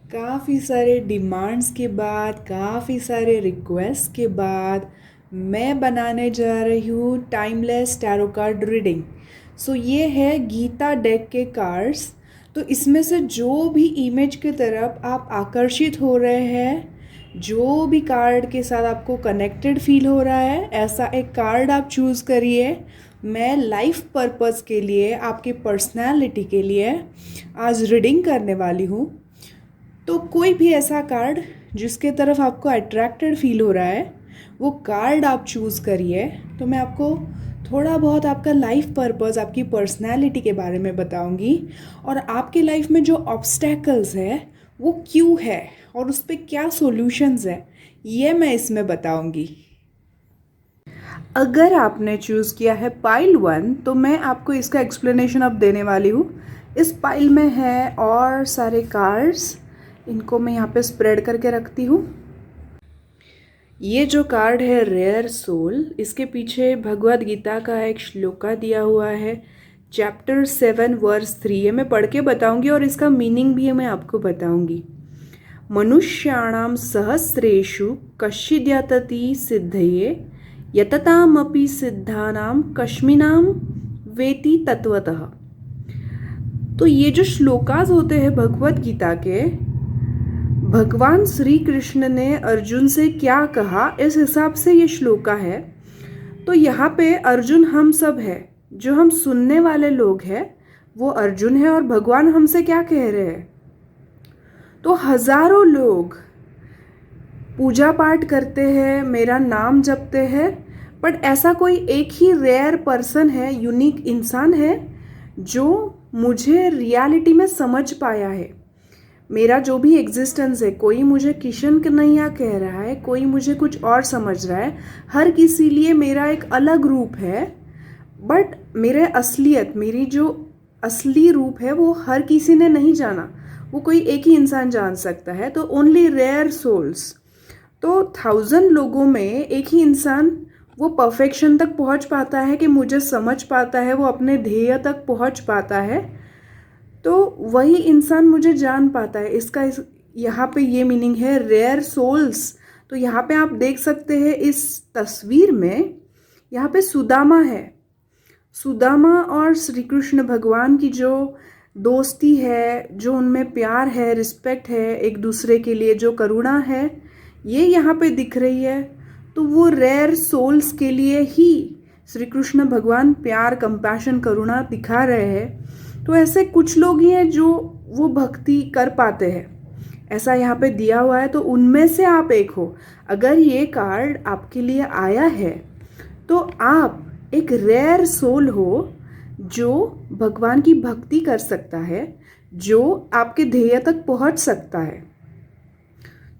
काफ़ी सारे डिमांड्स के बाद, काफ़ी सारे रिक्वेस्ट के बाद मैं बनाने जा रही हूँ टाइमलेस टैरो कार्ड रीडिंग। सो ये है गीता डेक के कार्ड्स। तो इसमें से जो भी इमेज की तरफ आप आकर्षित हो रहे हैं, जो भी कार्ड के साथ आपको कनेक्टेड फील हो रहा है, ऐसा एक कार्ड आप चूज़ करिए। मैं लाइफ पर्पस के लिए, आपकी पर्सनालिटी के लिए आज रीडिंग करने वाली हूँ। तो कोई भी ऐसा कार्ड जिसके तरफ आपको अट्रैक्टेड फील हो रहा है, वो कार्ड आप चूज़ करिए। तो मैं आपको थोड़ा बहुत आपका लाइफ पर्पस, आपकी पर्सनैलिटी के बारे में बताऊंगी, और आपके लाइफ में जो ऑब्स्टैकल्स है वो क्यों है और उस पर क्या सॉल्यूशंस है, ये मैं इसमें बताऊंगी। अगर आपने चूज़ किया है पाइल 1, तो मैं आपको इसका एक्सप्लेनेशन अब देने वाली हूँ। इस पाइल में है और सारे कार्ड्स, इनको मैं यहाँ पे स्प्रेड करके रखती हूँ। ये जो कार्ड है रेयर सोल, इसके पीछे भगवद गीता का एक श्लोका दिया हुआ है, चैप्टर 7 वर्स 3। ये मैं पढ़ के बताऊँगी और इसका मीनिंग भी मैं आपको बताऊँगी। मनुष्याणां सहस्रेषु कश्चिद्यतति सिद्धये यततामपि सिद्धानां कस्मिनां वेति तत्वतः। तो ये जो श्लोकास होते हैं भगवत गीता के, भगवान श्री कृष्ण ने अर्जुन से क्या कहा, इस हिसाब से ये श्लोका है। तो यहाँ पे अर्जुन हम सब है, जो हम सुनने वाले लोग हैं वो अर्जुन है, और भगवान हमसे क्या कह रहे हैं। तो हजारों लोग पूजा पाठ करते हैं, मेरा नाम जपते हैं, बट ऐसा कोई एक ही रेयर पर्सन है, यूनिक इंसान है जो मुझे रियलिटी में समझ पाया है। मेरा जो भी एग्जिस्टेंस है, कोई मुझे किशन कन्हैया कह रहा है, कोई मुझे कुछ और समझ रहा है, हर किसी लिए मेरा एक अलग रूप है, बट मेरे असलियत, मेरी जो असली रूप है वो हर किसी ने नहीं जाना, वो कोई एक ही इंसान जान सकता है। तो ओनली रेयर सोल्स। तो 1000 लोगों में एक ही इंसान वो परफेक्शन तक पहुंच पाता है कि मुझे समझ पाता है, वो अपने ध्येय तक पहुंच पाता है, तो वही इंसान मुझे जान पाता है। यहाँ पे ये मीनिंग है रेयर सोल्स। तो यहाँ पे आप देख सकते हैं इस तस्वीर में, यहाँ पे सुदामा है। सुदामा और श्री कृष्ण भगवान की जो दोस्ती है, जो उनमें प्यार है, रिस्पेक्ट है एक दूसरे के लिए, जो करुणा है, ये यहाँ पे दिख रही है। तो वो रेयर सोल्स के लिए ही श्री कृष्ण भगवान प्यार, कंपैशन, करुणा दिखा रहे हैं। तो ऐसे कुछ लोग ही हैं जो वो भक्ति कर पाते हैं, ऐसा यहाँ पे दिया हुआ है। तो उनमें से आप एक हो। अगर ये कार्ड आपके लिए आया है तो आप एक रेयर सोल हो जो भगवान की भक्ति कर सकता है, जो आपके ध्येय तक पहुंच सकता है।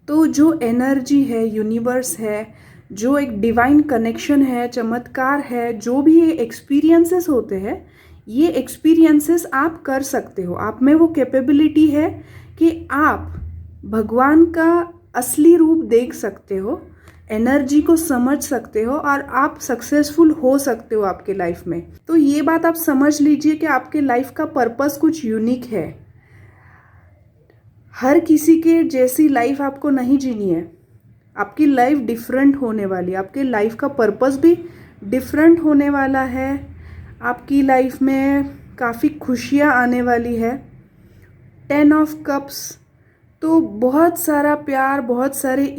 तो जो एनर्जी है, यूनिवर्स है, जो एक डिवाइन कनेक्शन है, चमत्कार है, जो भी ये एक्सपीरियंसेस होते हैं, ये एक्सपीरियंसेस आप कर सकते हो। आप में वो कैपेबिलिटी है कि आप भगवान का असली रूप देख सकते हो, एनर्जी को समझ सकते हो, और आप सक्सेसफुल हो सकते हो आपके लाइफ में। तो ये बात आप समझ लीजिए कि आपके लाइफ का पर्पस कुछ यूनिक है। हर किसी के जैसी लाइफ आपको नहीं जीनी है। आपकी लाइफ डिफरेंट होने वाली है, आपके लाइफ का पर्पस भी डिफरेंट होने वाला है। आपकी लाइफ में काफ़ी खुशियाँ आने वाली है। 10 ऑफ कप्स, तो बहुत सारा प्यार, बहुत सारे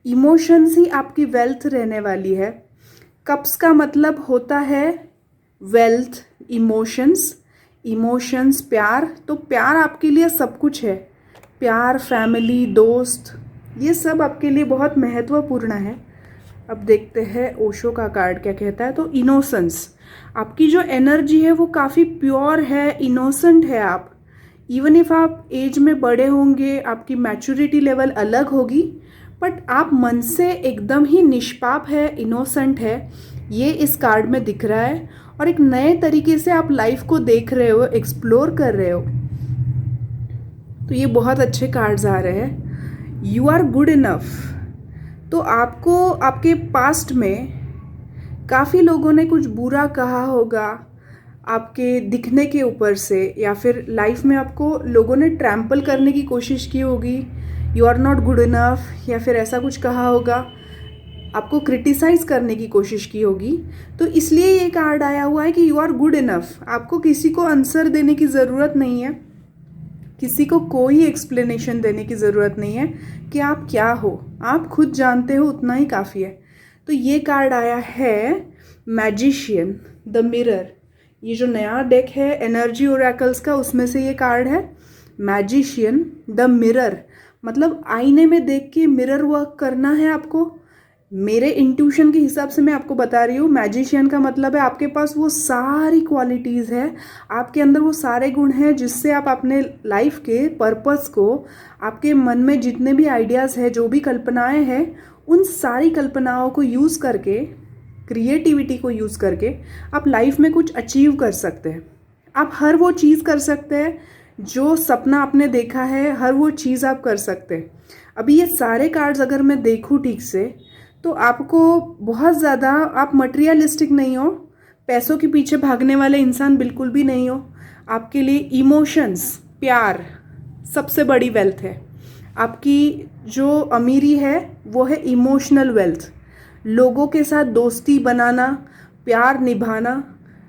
इमोशंस ही आपकी वेल्थ रहने वाली है। कप्स का मतलब होता है वेल्थ, इमोशंस, प्यार। तो प्यार आपके लिए सब कुछ है। प्यार, फैमिली, दोस्त, ये सब आपके लिए बहुत महत्वपूर्ण है। अब देखते हैं ओशो का कार्ड क्या कहता है। तो इनोसेंस, आपकी जो एनर्जी है वो काफ़ी प्योर है, इनोसेंट है आप। इवन इफ आप एज में बड़े होंगे, आपकी मैच्योरिटी लेवल अलग होगी, बट आप मन से एकदम ही निष्पाप है, इनोसेंट है, ये इस कार्ड में दिख रहा है। और एक नए तरीके से आप लाइफ को देख रहे हो, एक्सप्लोर कर रहे हो। तो ये बहुत अच्छे कार्ड्स आ रहे हैं। You are good enough. तो आपको आपके पास्ट में काफ़ी लोगों ने कुछ बुरा कहा होगा, आपके दिखने के ऊपर से, या फिर लाइफ में आपको लोगों ने ट्रैम्पल करने की कोशिश की होगी, you are not good enough, या फिर ऐसा कुछ कहा होगा, आपको क्रिटिसाइज करने की कोशिश की होगी। तो इसलिए ये कार्ड आया हुआ है कि यू आर गुड इनफ। आपको किसी को आंसर देने की ज़रूरत नहीं है, किसी को कोई एक्सप्लेनेशन देने की ज़रूरत नहीं है कि आप क्या हो, आप खुद जानते हो, उतना ही काफ़ी है। तो ये कार्ड आया है मैजिशियन द मिरर। ये जो नया डेक है एनर्जी ओरेकल्स का, उसमें से ये कार्ड है मैजिशियन द मिरर। मतलब आईने में देख के मिरर वर्क करना है आपको। मेरे इंट्यूशन के हिसाब से मैं आपको बता रही हूँ, मैजिशियन का मतलब है आपके पास वो सारी क्वालिटीज़ है, आपके अंदर वो सारे गुण हैं जिससे आप अपने लाइफ के पर्पस को, आपके मन में जितने भी आइडियाज़ हैं, जो भी कल्पनाएं हैं, उन सारी कल्पनाओं को यूज़ करके, क्रिएटिविटी को यूज़ करके आप लाइफ में कुछ अचीव कर सकते हैं। आप हर वो चीज़ कर सकते हैं जो सपना आपने देखा है, हर वो चीज़ आप कर सकते हैं। अभी ये सारे कार्ड्स अगर मैं देखूँ ठीक से, तो आपको बहुत ज़्यादा, आप मटेरियलिस्टिक नहीं हो, पैसों के पीछे भागने वाले इंसान बिल्कुल भी नहीं हो। आपके लिए इमोशंस, प्यार सबसे बड़ी वेल्थ है। आपकी जो अमीरी है वो है इमोशनल वेल्थ। लोगों के साथ दोस्ती बनाना, प्यार निभाना,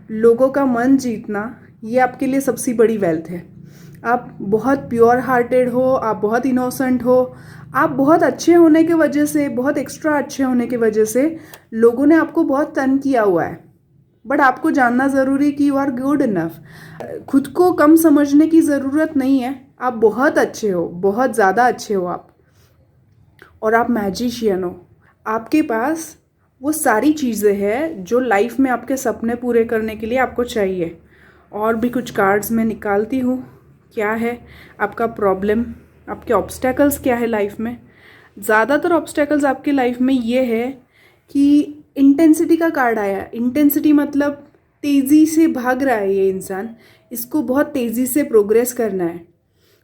लोगों का मन जीतना, ये आपके लिए सबसे बड़ी वेल्थ है। आप बहुत प्योर हार्टेड हो, आप बहुत इनोसेंट हो, आप बहुत अच्छे होने के वजह से, बहुत एक्स्ट्रा अच्छे होने की वजह से लोगों ने आपको बहुत तंग किया हुआ है। बट आपको जानना ज़रूरी है कि यू आर गुड इनफ। खुद को कम समझने की ज़रूरत नहीं है, आप बहुत अच्छे हो, बहुत ज़्यादा अच्छे हो आप। और आप मैजिशियन हो, आपके पास वो सारी चीज़ें हैं जो लाइफ में आपके सपने पूरे करने के लिए आपको चाहिए। और भी कुछ कार्ड्स मैं निकालती हूँ। क्या है आपका प्रॉब्लम, आपके ऑब्स्टेकल्स क्या है लाइफ में। ज़्यादातर ऑब्स्टेकल्स आपके लाइफ में ये है कि इंटेंसिटी का कार्ड आया। इंटेंसिटी मतलब तेज़ी से भाग रहा है ये इंसान, इसको बहुत तेज़ी से प्रोग्रेस करना है।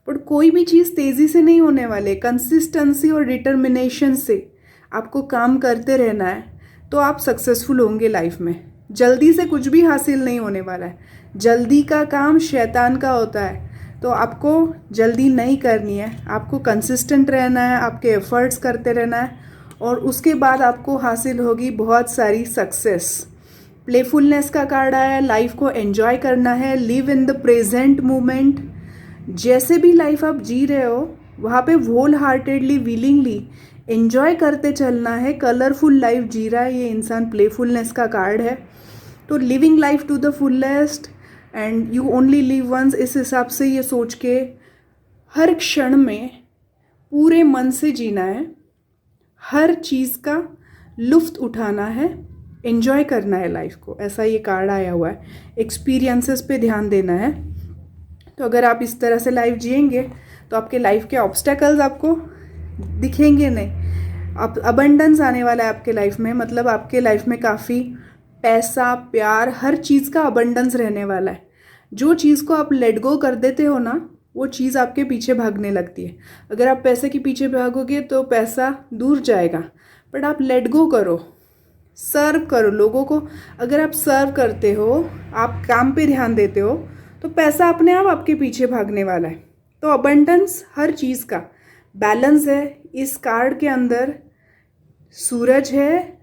बट कोई भी चीज़ तेज़ी से नहीं होने वाले, कंसिस्टेंसी और डिटर्मिनेशन से आपको काम करते रहना है, तो आप सक्सेसफुल होंगे लाइफ में। जल्दी से कुछ भी हासिल नहीं होने वाला है। जल्दी का काम शैतान का होता है, तो आपको जल्दी नहीं करनी है, आपको कंसिस्टेंट रहना है, आपके एफर्ट्स करते रहना है, और उसके बाद आपको हासिल होगी बहुत सारी सक्सेस। प्लेफुलनेस का कार्ड आया है, लाइफ को एंजॉय करना है, live in the present moment. जैसे भी लाइफ आप जी रहे हो वहाँ पे होल हार्टेडली, विलिंगली एंजॉय करते चलना है। कलरफुल लाइफ जी रहा है ये इंसान, प्लेफुलनेस का कार्ड है। तो living life to the fullest and you only live once, इस हिसाब से ये सोच के हर क्षण में पूरे मन से जीना है, हर चीज़ का लुफ्त उठाना है, एंजॉय करना है लाइफ को, ऐसा ये कार्ड आया हुआ है। एक्सपीरियंसेस पे ध्यान देना है। तो अगर आप इस तरह से लाइफ जिएंगे तो आपके लाइफ के ऑब्स्टेकल्स आपको दिखेंगे नहीं। अब अबंडेंस आने वाला है आपके लाइफ में, मतलब आपके लाइफ में काफ़ी पैसा, प्यार, हर चीज़ का अबंडेंस रहने वाला है। जो चीज़ को आप लेट गो कर देते हो ना, वो चीज़ आपके पीछे भागने लगती है। अगर आप पैसे के पीछे भागोगे तो पैसा दूर जाएगा, बट आप लेट गो करो, सर्व करो लोगों को। अगर आप सर्व करते हो, आप काम पे ध्यान देते हो, तो पैसा अपने आप आपके पीछे भागने वाला है। तो अबंडेंस हर चीज़ का बैलेंस है। इस कार्ड के अंदर सूरज है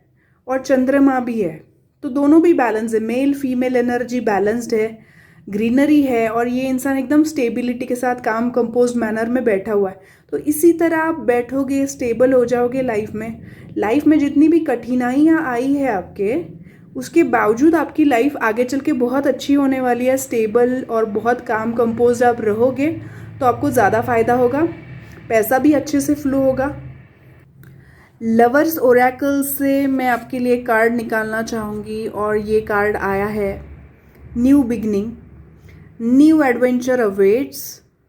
और चंद्रमा भी है, तो दोनों भी बैलेंस है। मेल फीमेल एनर्जी बैलेंस्ड है, ग्रीनरी है, और ये इंसान एकदम स्टेबिलिटी के साथ काम कंपोज मैनर में बैठा हुआ है। तो इसी तरह आप बैठोगे, स्टेबल हो जाओगे लाइफ में। लाइफ में जितनी भी कठिनाइयाँ आई है आपके, उसके बावजूद आपकी लाइफ आगे चल के बहुत अच्छी होने वाली है। स्टेबल और बहुत काम कंपोज आप रहोगे तो आपको ज़्यादा फ़ायदा होगा, पैसा भी अच्छे से फ्लो होगा। लवर्स ओरेकल से मैं आपके लिए कार्ड निकालना चाहूँगी, और ये कार्ड आया है new beginning, new adventure awaits,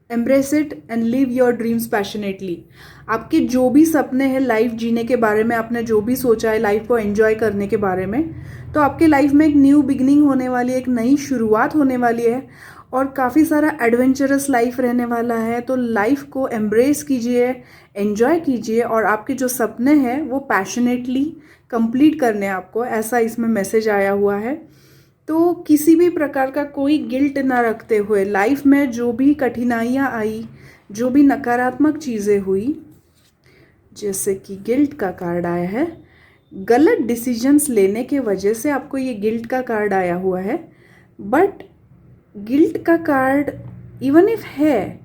embrace it and live your dreams passionately. आपके जो भी सपने हैं लाइफ जीने के बारे में, आपने जो भी सोचा है लाइफ को एंजॉय करने के बारे में, तो आपके लाइफ में एक न्यू बिगनिंग होने वाली है, एक नई शुरुआत होने वाली है, और काफ़ी सारा एडवेंचरस लाइफ रहने वाला है। तो लाइफ को एम्ब्रेस कीजिए, एंजॉय कीजिए, और आपके जो सपने हैं वो पैशनेटली कंप्लीट करने हैं आपको, ऐसा इसमें मैसेज आया हुआ है। तो किसी भी प्रकार का कोई गिल्ट ना रखते हुए लाइफ में जो भी कठिनाइयाँ आई, जो भी नकारात्मक चीज़ें हुई, जैसे कि गिल्ट का कार्ड आया है, गलत डिसीजंस लेने के वजह से आपको ये गिल्ट का कार्ड आया हुआ है। बट गिल्ट का कार्ड इवन इफ है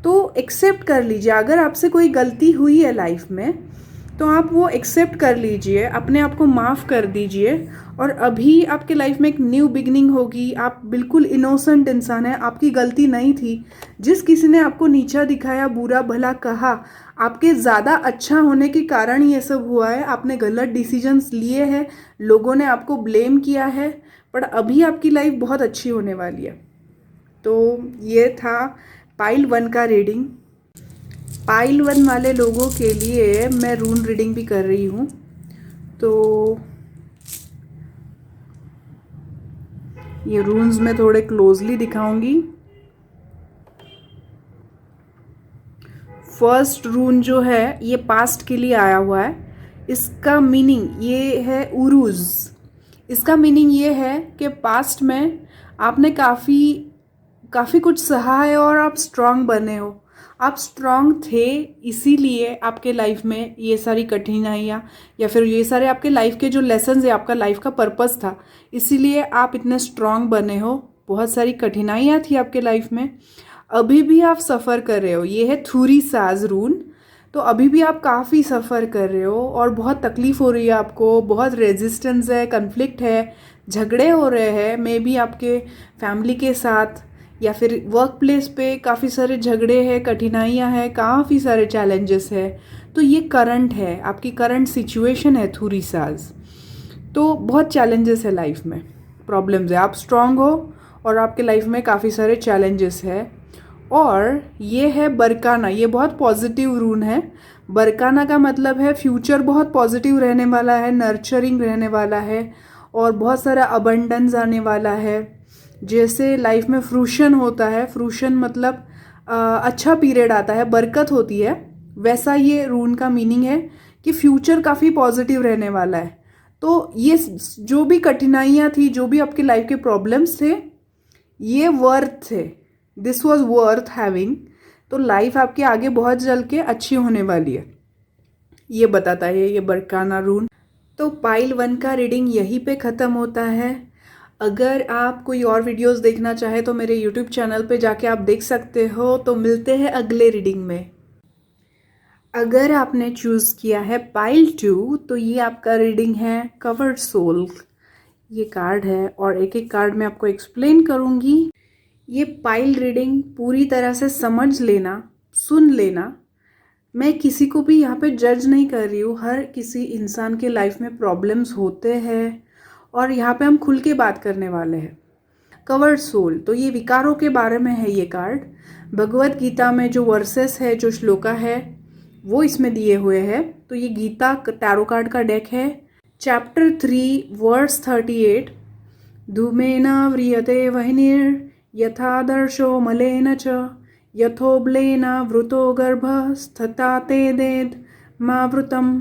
तो एक्सेप्ट कर लीजिए। अगर आपसे कोई गलती हुई है लाइफ में तो आप वो एक्सेप्ट कर लीजिए, अपने आप को माफ़ कर दीजिए, और अभी आपके लाइफ में एक न्यू बिगनिंग होगी। आप बिल्कुल इनोसेंट इंसान हैं, आपकी गलती नहीं थी। जिस किसी ने आपको नीचा दिखाया, बुरा भला कहा, आपके ज़्यादा अच्छा होने के कारण ये सब हुआ है। आपने गलत डिसीजंस लिए हैं, लोगों ने आपको ब्लेम किया है, पर अभी आपकी लाइफ बहुत अच्छी होने वाली है। तो ये था पाइल 1 का रीडिंग। पाइल 1 वाले लोगों के लिए मैं रून रीडिंग भी कर रही हूँ। तो ये रून्स मैं थोड़े क्लोजली दिखाऊंगी। फर्स्ट रून जो है ये पास्ट के लिए आया हुआ है। इसका मीनिंग ये है उरूज। इसका मीनिंग ये है कि पास्ट में आपने काफ़ी कुछ सहा है और आप स्ट्रांग बने हो। आप स्ट्रांग थे, इसीलिए आपके लाइफ में ये सारी कठिनाइयाँ या फिर ये सारे आपके लाइफ के जो लेसन्स है, आपका लाइफ का पर्पस था, इसीलिए आप इतने स्ट्रांग बने हो। बहुत सारी कठिनाइयाँ थी आपके लाइफ में, अभी भी आप सफ़र कर रहे हो। ये है थूरी साज रून। तो अभी भी आप काफ़ी सफ़र कर रहे हो और बहुत तकलीफ़ हो रही है आपको, बहुत रेजिस्टेंस है, कन्फ्लिक्ट है, झगड़े हो रहे हैं, मे बी आपके फैमिली के साथ या फिर वर्क प्लेस पे काफ़ी सारे झगड़े हैं, कठिनाइयाँ हैं, काफ़ी सारे चैलेंजेस है। तो ये करंट है, आपकी करंट सिचुएशन है थूरी साज। तो बहुत चैलेंजेस है लाइफ में, प्रॉब्लम्स है। आप स्ट्रांग हो और आपके लाइफ में काफ़ी सारे चैलेंजेस है। और ये है बरकाना, ये बहुत पॉजिटिव रून है। बरकाना का मतलब है फ्यूचर बहुत पॉजिटिव रहने वाला है, नर्चरिंग रहने वाला है और बहुत सारा अबंडेंस आने वाला है। जैसे लाइफ में फ्रूशन होता है, फ्रूशन मतलब अच्छा पीरियड आता है, बरकत होती है, वैसा ये रून का मीनिंग है कि फ्यूचर काफ़ी पॉजिटिव रहने वाला है। तो ये जो भी कठिनाइयाँ थी, जो भी आपके लाइफ के प्रॉब्लम्स थे, ये वर्थ थे, दिस वॉज वर्थ हैविंग। तो लाइफ आपके आगे बहुत जल के अच्छी होने वाली है, ये बताता है ये बरकाना रून। तो पाइल 1 का रीडिंग यहीं पे ख़त्म होता है। अगर आप कोई और वीडियोस देखना चाहे तो मेरे यूट्यूब चैनल पे जाके आप देख सकते हो। तो मिलते हैं अगले रीडिंग में। अगर आपने चूज़ किया है पाइल 2 तो ये आपका रीडिंग है कवर्ड सोल। ये कार्ड है और एक एक कार्ड मैं आपको एक्सप्लेन करूँगी। ये पाइल रीडिंग पूरी तरह से समझ लेना, सुन लेना। मैं किसी को भी यहाँ पे जज नहीं कर रही हूँ। हर किसी इंसान के लाइफ में प्रॉब्लम्स होते हैं और यहाँ पे हम खुल के बात करने वाले हैं। कवर्ड सोल, तो ये विकारों के बारे में है ये कार्ड। भगवत गीता में जो वर्सेस है, जो श्लोका है, वो इसमें दिए हुए हैं। तो ये गीता टैरो कार्ड का डेक है। चैप्टर 3 वर्स 38, धूमेन व्रियते वह्निर् यथादर्शो मलेन च यथोब्लेन वृतो गर्भ स्थता तेदेद मावृतम।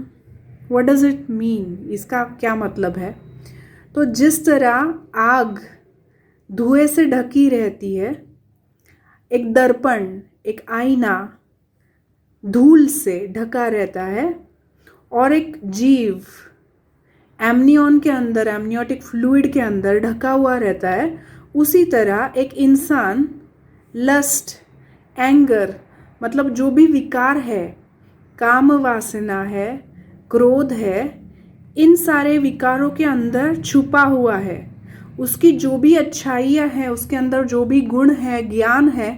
What does it mean? इसका क्या मतलब है? तो जिस तरह आग धुएं से ढकी रहती है, एक दर्पण, एक आईना धूल से ढका रहता है, और एक जीव एमनियन के अंदर, एमनियोटिक फ्लूइड के अंदर ढका हुआ रहता है, उसी तरह एक इंसान लस्ट, एंगर, मतलब जो भी विकार है, काम वासना है, क्रोध है, इन सारे विकारों के अंदर छुपा हुआ है। उसकी जो भी अच्छाइयाँ हैं, उसके अंदर जो भी गुण है, ज्ञान है,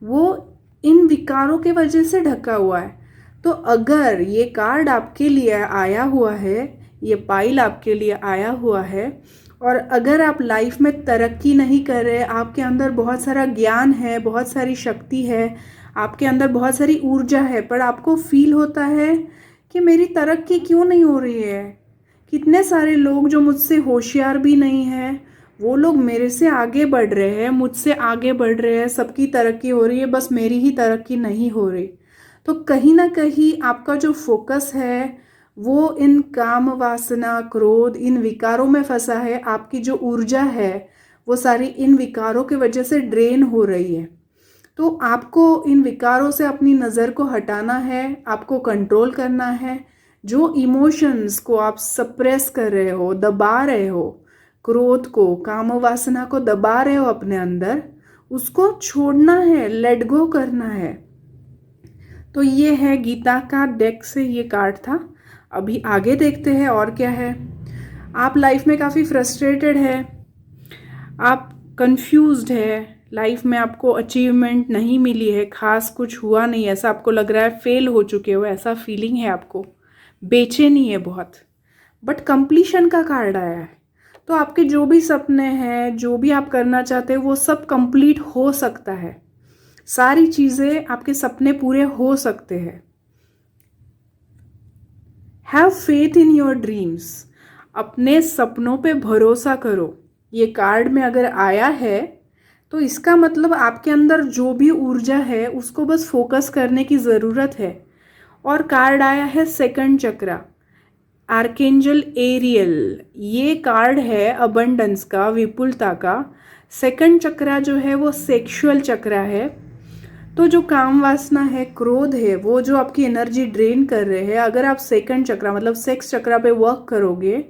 वो इन विकारों के वजह से ढका हुआ है। तो अगर ये कार्ड आपके लिए आया हुआ है, ये पाइल आपके लिए आया हुआ है, और अगर आप लाइफ में तरक्की नहीं कर रहे, आपके अंदर बहुत सारा ज्ञान है, बहुत सारी शक्ति है, आपके अंदर बहुत सारी ऊर्जा है, पर आपको फील होता है कि मेरी तरक्की क्यों नहीं हो रही है। कितने सारे लोग जो मुझसे होशियार भी नहीं हैं, वो लोग मेरे से आगे बढ़ रहे हैं, मुझसे आगे बढ़ रहे हैं, सबकी तरक्की हो रही है, बस मेरी ही तरक्की नहीं हो रही। तो कहीं ना कहीं आपका जो फोकस है वो इन काम वासना, क्रोध, इन विकारों में फंसा है। आपकी जो ऊर्जा है वो सारी इन विकारों की वजह से ड्रेन हो रही है। तो आपको इन विकारों से अपनी नज़र को हटाना है, आपको कंट्रोल करना है। जो इमोशंस को आप सप्रेस कर रहे हो, दबा रहे हो, क्रोध को, काम वासना को दबा रहे हो अपने अंदर, उसको छोड़ना है, लेट गो करना है। तो ये है गीता का डेक से ये कार्ड था। अभी आगे देखते हैं और क्या है। आप लाइफ में काफ़ी फ्रस्ट्रेटेड है, आप कंफ्यूज्ड है, लाइफ में आपको अचीवमेंट नहीं मिली है, खास कुछ हुआ नहीं, ऐसा आपको लग रहा है, फेल हो चुके हो, ऐसा फीलिंग है आपको, बेचैनी है बहुत। बट कंप्लीशन का कार्ड आया है। तो आपके जो भी सपने हैं, जो भी आप करना चाहते हैं, वो सब कंप्लीट हो सकता है। सारी चीज़ें, आपके सपने पूरे हो सकते हैं। Have faith in your dreams. अपने सपनों पे भरोसा करो। ये कार्ड में अगर आया है तो इसका मतलब आपके अंदर जो भी ऊर्जा है उसको बस फोकस करने की ज़रूरत है। और कार्ड आया है सेकंड चक्रा, आर्केंजल एरियल। ये कार्ड है अबंडेंस का, विपुलता का। सेकंड चक्रा जो है वो सेक्सुअल चक्रा है। तो जो काम वासना है, क्रोध है, वो जो आपकी एनर्जी ड्रेन कर रहे हैं, अगर आप सेकंड चक्रा मतलब सेक्स चक्रा पे वर्क करोगे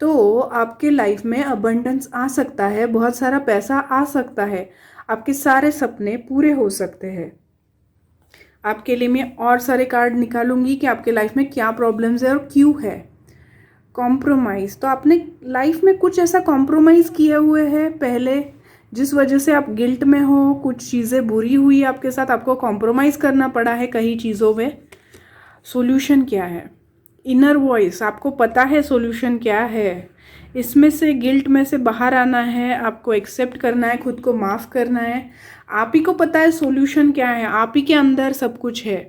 तो आपके लाइफ में अबंडेंस आ सकता है, बहुत सारा पैसा आ सकता है, आपके सारे सपने पूरे हो सकते हैं। आपके लिए मैं और सारे कार्ड निकालूंगी कि आपके लाइफ में क्या प्रॉब्लम्स है और क्यों है। कॉम्प्रोमाइज़, तो आपने लाइफ में कुछ ऐसा कॉम्प्रोमाइज़ किए हुए हैं पहले, जिस वजह से आप गिल्ट में हो, कुछ चीज़ें बुरी हुई आपके साथ, आपको कॉम्प्रोमाइज़ करना पड़ा है कई चीज़ों में। सॉल्यूशन क्या है? इनर वॉइस, आपको पता है सॉल्यूशन क्या है। इसमें से, गिल्ट में से बाहर आना है, आपको एक्सेप्ट करना है, खुद को माफ़ करना है। आप ही को पता है सॉल्यूशन क्या है, आप ही के अंदर सब कुछ है।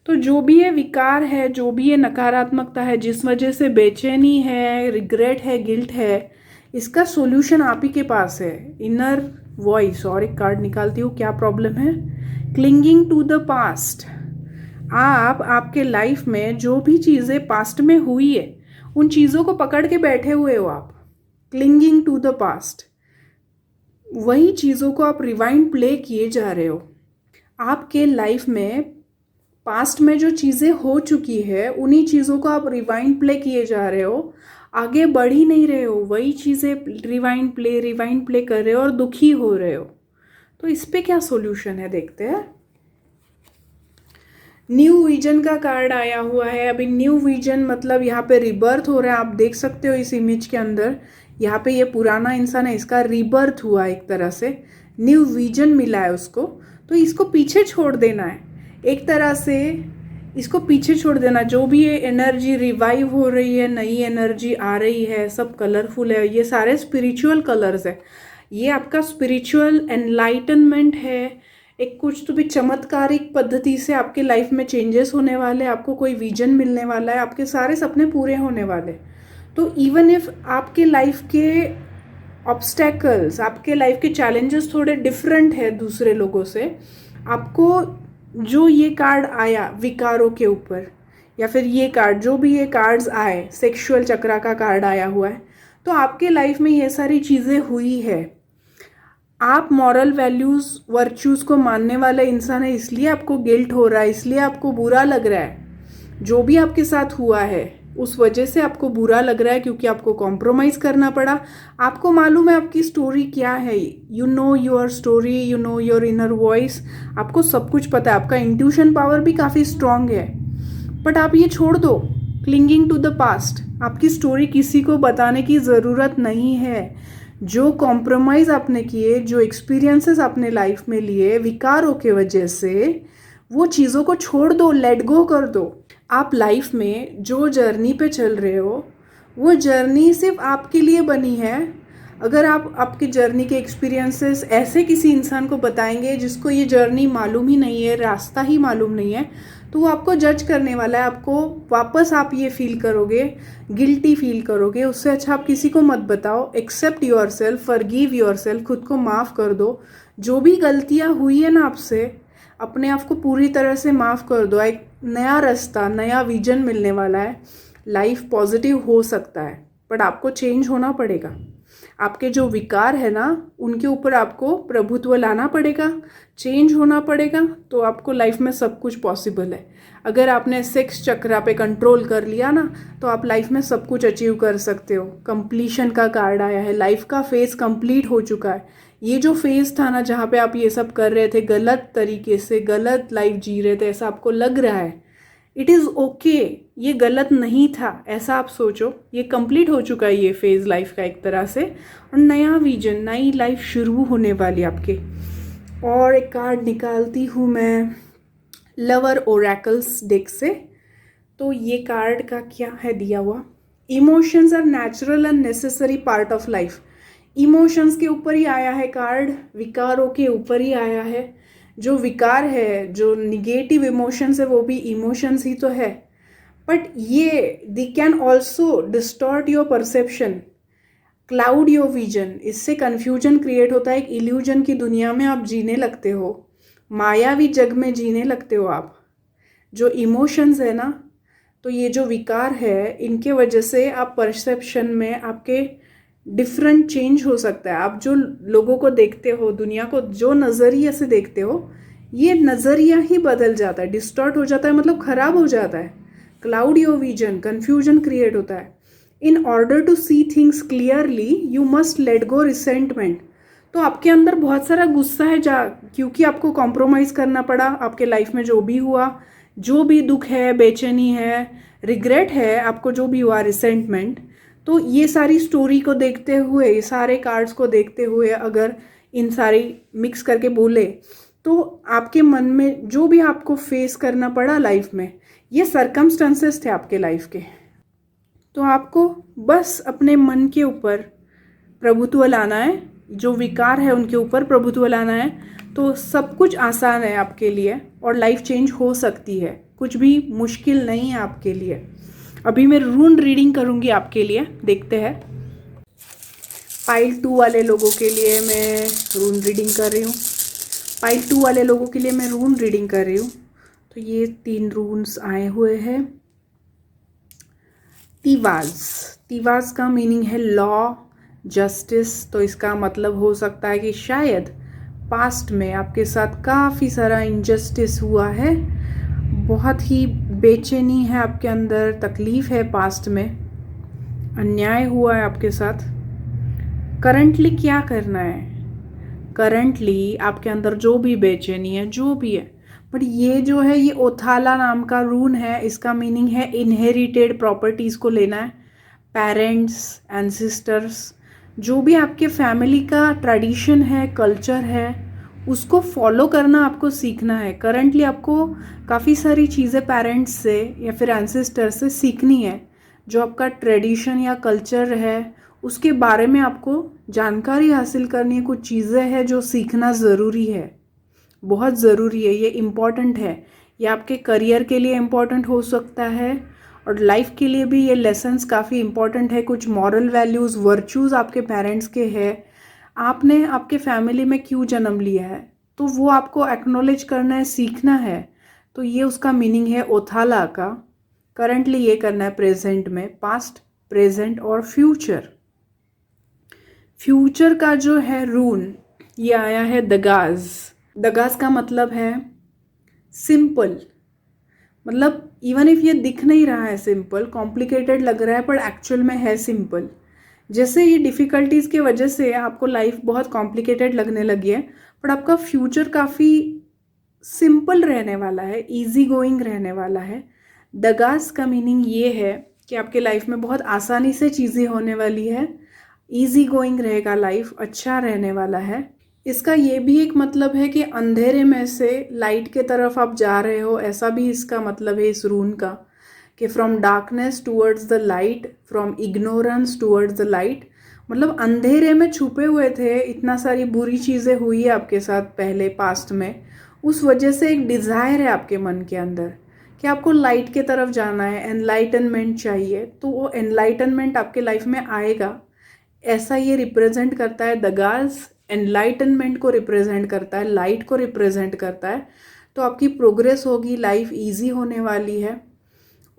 तो जो भी ये विकार है, जो भी ये नकारात्मकता है, जिस वजह से बेचैनी है, रिग्रेट है, गिल्ट है, इसका सॉल्यूशन आप ही के पास है। Inner voice. और एक कार्ड निकालती हूँ, क्या प्रॉब्लम है? Clinging to the past. आप आपके लाइफ में जो भी चीज़ें पास्ट में हुई है उन चीज़ों को पकड़ के बैठे हुए हो आप, क्लिंगिंग टू द पास्ट। वही चीज़ों को आप रिवाइंड प्ले किए जा रहे हो। आपके लाइफ में पास्ट में जो चीज़ें हो चुकी है उन्हीं चीज़ों को आप रिवाइंड प्ले किए जा रहे हो, आगे बढ़ ही नहीं रहे हो, वही चीज़ें रिवाइंड प्ले कर रहे हो और दुखी हो रहे हो। तो इस पे क्या सॉल्यूशन है, देखते हैं। न्यू विजन का कार्ड आया हुआ है। अभी न्यू विजन मतलब यहाँ पे रिबर्थ हो रहा है, आप देख सकते हो इस इमेज के अंदर। यहाँ पे ये पुराना इंसान है, इसका रिबर्थ हुआ एक तरह से, न्यू विजन मिला है उसको। तो इसको पीछे छोड़ देना है एक तरह से, इसको पीछे छोड़ देना। जो भी ये एनर्जी रिवाइव हो रही है, नई एनर्जी आ रही है, सब कलरफुल है, ये सारे स्पिरिचुअल कलर्स है। ये आपका स्पिरिचुअल एनलाइटनमेंट है। एक कुछ तो भी चमत्कारिक पद्धति से आपके लाइफ में चेंजेस होने वाले, आपको कोई विजन मिलने वाला है, आपके सारे सपने पूरे होने वाले। तो इवन इफ आपके लाइफ के ऑब्स्टेकल्स, आपके लाइफ के चैलेंजेस थोड़े डिफरेंट है दूसरे लोगों से, आपको जो ये कार्ड आया विकारों के ऊपर, या फिर ये कार्ड, जो भी ये कार्ड्स आए, सेक्सुअल चक्रा का कार्ड आया हुआ है, तो आपके लाइफ में ये सारी चीज़ें हुई है। आप मॉरल वैल्यूज़, वर्च्यूज़ को मानने वाले इंसान है, इसलिए आपको गिल्ट हो रहा है, इसलिए आपको बुरा लग रहा है। जो भी आपके साथ हुआ है उस वजह से आपको बुरा लग रहा है, क्योंकि आपको कॉम्प्रोमाइज़ करना पड़ा। आपको मालूम है आपकी स्टोरी क्या है, you know your story, you know your inner voice, आपको सब कुछ पता है, आपका इंट्यूशन पावर भी काफ़ी स्ट्रांग है। बट आप ये छोड़ दो, क्लिंगिंग टू द पास्ट। आपकी स्टोरी किसी को बताने की ज़रूरत नहीं है। जो कॉम्प्रोमाइज़ आपने किए, जो एक्सपीरियंसेस आपने लाइफ में लिए विकारों के वजह से, वो चीज़ों को छोड़ दो, लेट गो कर दो। आप लाइफ में जो जर्नी पे चल रहे हो वो जर्नी सिर्फ आपके लिए बनी है। अगर आप आपकी जर्नी के एक्सपीरियंसेस ऐसे किसी इंसान को बताएंगे जिसको ये जर्नी मालूम ही नहीं है, रास्ता ही मालूम नहीं है, तो वो आपको जज करने वाला है। आपको वापस आप ये फील करोगे, गिल्टी फील करोगे। उससे अच्छा आप किसी को मत बताओ। Accept your self, forgive your self, खुद को माफ़ कर दो। जो भी गलतियाँ हुई है ना आपसे, अपने आप को पूरी तरह से माफ़ कर दो। एक नया रास्ता, नया विजन मिलने वाला है। लाइफ पॉजिटिव हो सकता है, बट आपको चेंज होना पड़ेगा। आपके जो विकार है ना उनके ऊपर आपको प्रभुत्व लाना पड़ेगा, चेंज होना पड़ेगा, तो आपको लाइफ में सब कुछ पॉसिबल है। अगर आपने सेक्स चक्रा पे कंट्रोल कर लिया ना तो आप लाइफ में सब कुछ अचीव कर सकते हो। कंप्लीशन का कार्ड आया है, लाइफ का फेज कंप्लीट हो चुका है। ये जो फेज था ना जहाँ पे आप ये सब कर रहे थे, गलत तरीके से गलत लाइफ जी रहे थे, ऐसा आपको लग रहा है, इट इज़ ओके, ये गलत नहीं था, ऐसा आप सोचो। ये कंप्लीट हो चुका है ये फेज़ लाइफ का एक तरह से, और नया विजन, नई लाइफ शुरू होने वाली आपके। और एक कार्ड निकालती हूँ मैं लवर ओरेकल्स डेक से। तो ये कार्ड का क्या है दिया हुआ, emotions are natural and necessary part of life. Emotions के ऊपर ही आया है कार्ड, विकारों के ऊपर ही आया है। जो विकार है, जो निगेटिव इमोशंस है, वो भी इमोशंस ही तो है, बट ये they can also distort your perception, cloud your vision. इससे कन्फ्यूजन क्रिएट होता है, एक इल्यूजन की दुनिया में आप जीने लगते हो, मायावी जग में जीने लगते हो आप। जो इमोशंस है ना, तो ये जो विकार है, इनके वजह से आप परसेप्शन में आपके डिफरेंट चेंज हो सकता है। आप जो लोगों को देखते हो, दुनिया को जो नज़रिए से देखते हो, ये नज़रिया ही बदल जाता है, डिस्टॉर्ट हो जाता है, मतलब ख़राब हो जाता है। Cloud your vision, confusion create होता है। In order to see things clearly you must let go resentment. तो आपके अंदर बहुत सारा गुस्सा है क्योंकि आपको कॉम्प्रोमाइज़ करना पड़ा आपके लाइफ में, जो भी हुआ, जो भी दुख है, बेचैनी है, रिग्रेट है, आपको जो भी हुआ, रिसेंटमेंट। तो ये सारी स्टोरी को देखते हुए, ये सारे कार्ड्स को देखते हुए, अगर इन सारी मिक्स करके बोले, तो आपके मन में जो भी आपको फेस करना पड़ा लाइफ में, ये सरकमस्टेंसेस थे आपके लाइफ के। तो आपको बस अपने मन के ऊपर प्रभुत्व लाना है, जो विकार है उनके ऊपर प्रभुत्व लाना है, तो सब कुछ आसान है आपके लिए और लाइफ चेंज हो सकती है। कुछ भी मुश्किल नहीं है आपके लिए। अभी मैं रून रीडिंग करूँगी आपके लिए, देखते हैं। पाइल 2 वाले लोगों के लिए मैं रून रीडिंग कर रही हूँ। पाइल 2 वाले लोगों के लिए मैं रून रीडिंग कर रही हूँ। तो ये 3 रून्स आए हुए हैं। तिवाज, तिवाज का मीनिंग है लॉ, जस्टिस। तो इसका मतलब हो सकता है कि शायद पास्ट में आपके साथ काफ़ी सारा इनजस्टिस हुआ है, बहुत ही बेचैनी है आपके अंदर, तकलीफ़ है, पास्ट में अन्याय हुआ है आपके साथ। करंटली क्या करना है, करंटली आपके अंदर जो भी बेचैनी है, जो भी है, बट ये जो है, ये ओथाला नाम का रून है। इसका मीनिंग है इनहेरिटेड प्रॉपर्टीज़ को लेना है, पेरेंट्स, एंसिस्टर्स, जो भी आपके फैमिली का ट्रेडिशन है, कल्चर है, उसको फॉलो करना आपको सीखना है। करंटली आपको काफ़ी सारी चीज़ें पेरेंट्स से या फिर एंसेस्टर से सीखनी है। जो आपका ट्रेडिशन या कल्चर है उसके बारे में आपको जानकारी हासिल करनी है। कुछ चीज़ें हैं जो सीखना ज़रूरी है, बहुत ज़रूरी है, ये इम्पॉर्टेंट है। ये आपके करियर के लिए इम्पॉर्टेंट हो सकता है और लाइफ के लिए भी ये लेसन्स काफ़ी इम्पॉर्टेंट है। कुछ मॉरल वैल्यूज़, वर्चूज़ आपके पेरेंट्स के हैं, आपने आपके फैमिली में क्यों जन्म लिया है, तो वो आपको एक्नॉलेज करना है, सीखना है। तो ये उसका मीनिंग है ओथाला का। करंटली ये करना है प्रेजेंट में, पास्ट, प्रेजेंट और फ्यूचर। फ्यूचर का जो है रून, ये आया है दगाज। दगाज का मतलब है सिंपल, मतलब इवन इफ ये दिख नहीं रहा है सिंपल, कॉम्प्लिकेटेड लग रहा है, पर एक्चुअल में है सिंपल। जैसे ये डिफ़िकल्टीज़ के वजह से आपको लाइफ बहुत कॉम्प्लिकेटेड लगने लगी है, बट आपका फ्यूचर काफ़ी सिंपल रहने वाला है, इजी गोइंग रहने वाला है। दगास का मीनिंग ये है कि आपके लाइफ में बहुत आसानी से चीज़ें होने वाली है, इजी गोइंग रहेगा लाइफ, अच्छा रहने वाला है। इसका ये भी एक मतलब है कि अंधेरे में से लाइट के तरफ आप जा रहे हो, ऐसा भी इसका मतलब है इस रून का, कि from darkness towards the light, from ignorance towards the light. मतलब अंधेरे में छुपे हुए थे, इतना सारी बुरी चीज़ें हुई है आपके साथ पहले पास्ट में, उस वजह से एक डिज़ायर है आपके मन के अंदर कि आपको लाइट के तरफ जाना है, एनलाइटनमेंट चाहिए। तो वो एनलाइटनमेंट आपके लाइफ में आएगा, ऐसा ये रिप्रेजेंट करता है। दगाज एनलाइटनमेंट को रिप्रेजेंट करता है, लाइट को रिप्रेजेंट करता है। तो आपकी प्रोग्रेस होगी, लाइफ ईजी होने वाली है।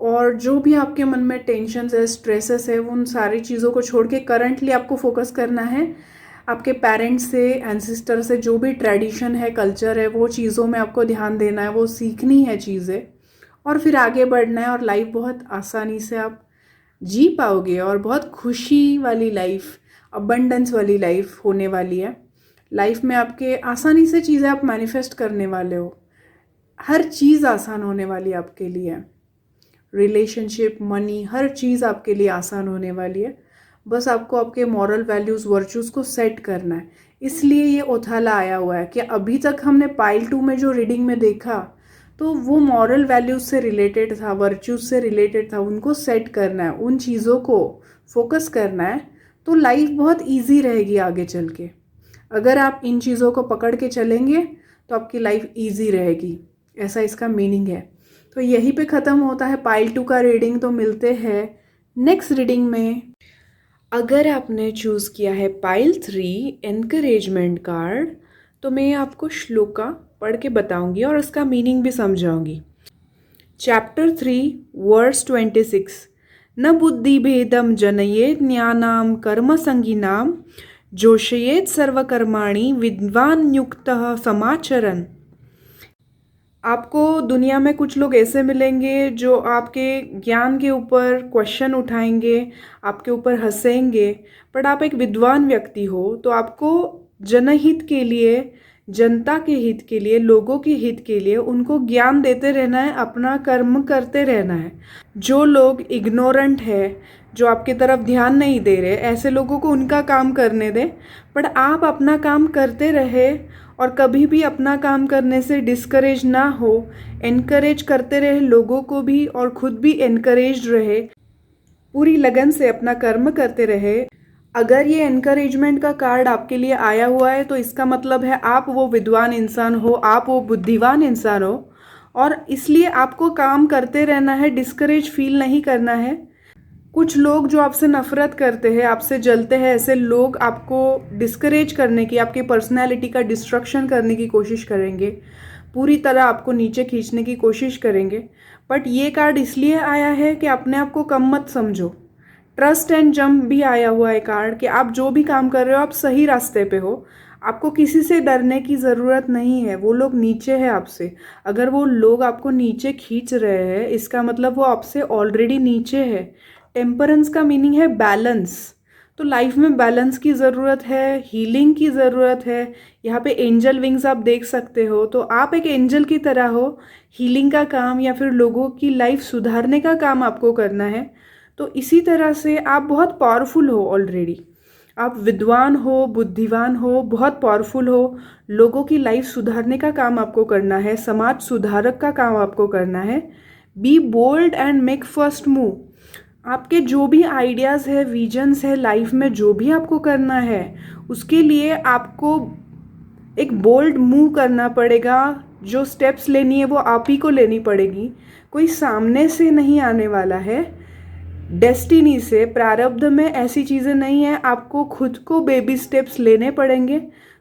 और जो भी आपके मन में टेंशन है, स्ट्रेसेस है, उन सारी चीज़ों को छोड़ के करंटली आपको फोकस करना है आपके पेरेंट्स से, एंसेस्टर से, जो भी ट्रेडिशन है, कल्चर है, वो चीज़ों में आपको ध्यान देना है, वो सीखनी है चीज़ें, और फिर आगे बढ़ना है। और लाइफ बहुत आसानी से आप जी पाओगे और बहुत खुशी वाली लाइफ, अबंडेंस वाली लाइफ होने वाली है। लाइफ में आपके आसानी से चीज़ें आप मैनिफेस्ट करने वाले हो, हर चीज़ आसान होने वाली है आपके लिए। रिलेशनशिप, मनी, हर चीज़ आपके लिए आसान होने वाली है। बस आपको आपके मॉरल वैल्यूज़, वर्चूज़ को सेट करना है। इसलिए ये ओथाला आया हुआ है कि अभी तक हमने पाइल 2 में जो रीडिंग में देखा तो वो मॉरल वैल्यूज़ से रिलेटेड था, वर्चूज़ से रिलेटेड था। उनको सेट करना है, उन चीज़ों को फोकस करना है, तो लाइफ बहुत ईजी रहेगी आगे चल के। अगर आप इन चीज़ों को पकड़ के चलेंगे तो आपकी लाइफ ईजी रहेगी, ऐसा इसका मीनिंग है। तो यहीं पे ख़त्म होता है पाइल 2 का रीडिंग। तो मिलते हैं नेक्स्ट रीडिंग में। अगर आपने चूज़ किया है पाइल 3 एनकरेजमेंट कार्ड, तो मैं आपको श्लोका पढ़ के बताऊंगी और उसका मीनिंग भी समझाऊंगी। चैप्टर 3 वर्स 26, न बुद्धि भेदम जनयेत ज्ञानाम कर्म संगीनाम जोशयेत सर्वकर्माणि विद्वान युक्तः समाचरन्। आपको दुनिया में कुछ लोग ऐसे मिलेंगे जो आपके ज्ञान के ऊपर क्वेश्चन उठाएंगे, आपके ऊपर हंसेंगे, पर आप एक विद्वान व्यक्ति हो तो आपको जनहित के लिए, जनता के हित के लिए, लोगों के हित के लिए उनको ज्ञान देते रहना है, अपना कर्म करते रहना है। जो लोग इग्नोरेंट है, जो आपकी तरफ ध्यान नहीं दे रहे, ऐसे लोगों को उनका काम करने दें, पर आप अपना काम करते रहे और कभी भी अपना काम करने से डिस्करेज ना हो, एनकरेज करते रहे लोगों को भी और खुद भी एनकरेज रहे, पूरी लगन से अपना कर्म करते रहे। अगर ये एनकरेजमेंट का कार्ड आपके लिए आया हुआ है तो इसका मतलब है आप वो विद्वान इंसान हो, आप वो बुद्धिमान इंसान हो, और इसलिए आपको काम करते रहना है, डिस्करेज फील नहीं करना है। कुछ लोग जो आपसे नफरत करते हैं, आपसे जलते हैं, ऐसे लोग आपको डिस्करेज करने की, आपकी पर्सनैलिटी का डिस्ट्रक्शन करने की कोशिश करेंगे, पूरी तरह आपको नीचे खींचने की कोशिश करेंगे। बट ये कार्ड इसलिए आया है कि अपने आप को कम मत समझो। ट्रस्ट एंड जंप भी आया हुआ है कार्ड कि आप जो भी काम कर रहे हो आप सही रास्ते पे हो, आपको किसी से डरने की ज़रूरत नहीं है। वो लोग नीचे है आपसे, अगर वो लोग आपको नीचे खींच रहे हैं इसका मतलब वो आपसे ऑलरेडी नीचे है। टेम्परेंस का मीनिंग है बैलेंस। तो लाइफ में बैलेंस की ज़रूरत है, हीलिंग की ज़रूरत है। यहाँ पे एंजल विंग्स आप देख सकते हो, तो आप एक एंजल की तरह हो। हीलिंग का काम या फिर लोगों की लाइफ सुधारने का काम आपको करना है। तो इसी तरह से आप बहुत पावरफुल हो ऑलरेडी। आप विद्वान हो, बुद्धिमान हो, बहुत पावरफुल हो। लोगों की लाइफ सुधारने का काम आपको करना है, समाज सुधारक का काम आपको करना है। Be bold and make first move. आपके जो भी आइडियाज़ है, विजन्स है लाइफ में, जो भी आपको करना है उसके लिए आपको एक बोल्ड मूव करना पड़ेगा। जो स्टेप्स लेनी है वो आप ही को लेनी पड़ेगी, कोई सामने से नहीं आने वाला है। डेस्टिनी से, प्रारब्ध में ऐसी चीज़ें नहीं है। आपको खुद को बेबी स्टेप्स लेने पड़ेंगे,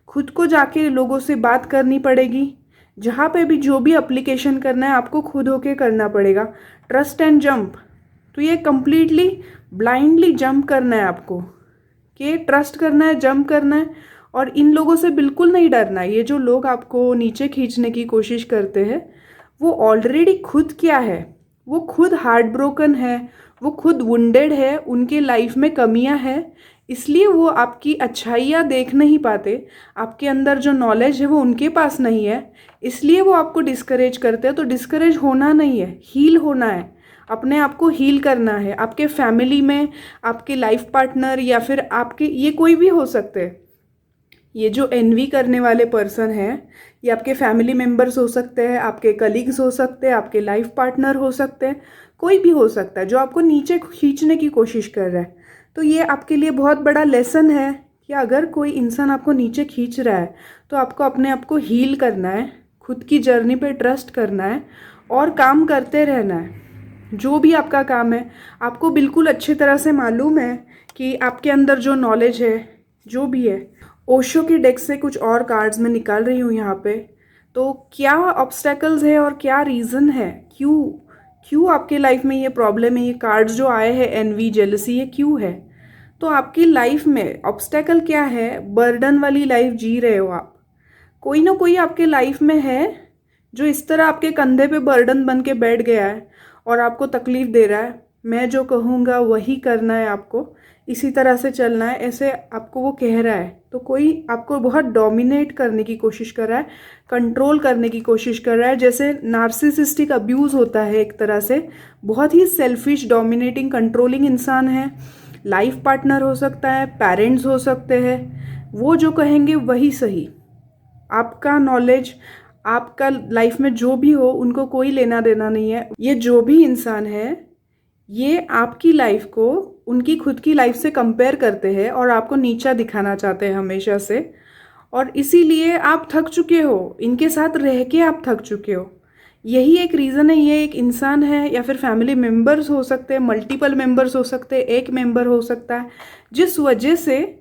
खुद को जाके लोगों से बात करनी पड़ेगी। जहाँ पे भी जो भी एप्लीकेशन करना है आपको खुद होके करना पड़ेगा। ट्रस्ट एंड जंप, तो ये कम्प्लीटली ब्लाइंडली जंप करना है आपको, कि ट्रस्ट करना है, जंप करना है, और इन लोगों से बिल्कुल नहीं डरना है। ये जो लोग आपको नीचे खींचने की कोशिश करते हैं वो ऑलरेडी खुद क्या है, वो खुद हार्ट ब्रोकन है, वो खुद वुंडेड है, उनके लाइफ में कमियां हैं, इसलिए वो आपकी अच्छाइयाँ देख नहीं पाते। आपके अंदर जो नॉलेज है वो उनके पास नहीं है, इसलिए वो आपको डिस्करेज करते हैं। तो डिस्करेज होना नहीं है, हील होना है, अपने आप को हील करना है। आपके फैमिली में आपके लाइफ पार्टनर या फिर आपके, ये कोई भी हो सकते हैं, ये जो एनवी करने वाले पर्सन हैं ये आपके फैमिली मेम्बर्स हो सकते हैं, आपके कलीग्स हो सकते हैं, आपके लाइफ पार्टनर हो सकते हैं, कोई भी हो सकता है जो आपको नीचे खींचने की कोशिश कर रहा है। तो ये आपके लिए बहुत बड़ा लेसन है कि अगर कोई इंसान आपको नीचे खींच रहा है तो आपको अपने आप को हील करना है, खुद की जर्नी पे ट्रस्ट करना है और काम करते रहना है। जो भी आपका काम है आपको बिल्कुल अच्छी तरह से मालूम है कि आपके अंदर जो नॉलेज है, जो भी है। ओशो के डेक से कुछ और कार्ड्स मैं निकाल रही हूँ यहाँ पे। तो क्या ऑब्स्टेकल्स है और क्या रीज़न है, क्यों क्यों आपके लाइफ में ये प्रॉब्लम है, ये कार्ड्स जो आए हैं एनवी जेलसी, ये क्यों है? तो आपकी लाइफ में ऑब्स्टेकल क्या है? बर्डन वाली लाइफ जी रहे हो आप। कोई ना कोई आपके लाइफ में है जो इस तरह आपके कंधे पे बर्डन बन के बैठ गया है और आपको तकलीफ दे रहा है। मैं जो कहूँगा वही करना है आपको, इसी तरह से चलना है, ऐसे आपको वो कह रहा है। तो कोई आपको बहुत डोमिनेट करने की कोशिश कर रहा है, कंट्रोल करने की कोशिश कर रहा है, जैसे नार्सिसिस्टिक अब्यूज़ होता है एक तरह से। बहुत ही सेल्फिश, डोमिनेटिंग, कंट्रोलिंग इंसान है। लाइफ पार्टनर हो सकता है, पेरेंट्स हो सकते हैं, वो जो कहेंगे वही सही। आपका नॉलेज, आपका लाइफ में जो भी हो, उनको कोई लेना देना नहीं है। ये जो भी इंसान है, ये आपकी लाइफ को उनकी खुद की लाइफ से कंपेयर करते हैं और आपको नीचा दिखाना चाहते हैं हमेशा से। और इसीलिए आप थक चुके हो, इनके साथ रह के आप थक चुके हो। यही एक रीज़न है। ये एक इंसान है या फिर फैमिली मेम्बर्स हो सकते हैं, मल्टीपल मेम्बर्स हो सकते हैं, एक मेम्बर हो सकता है, जिस वजह से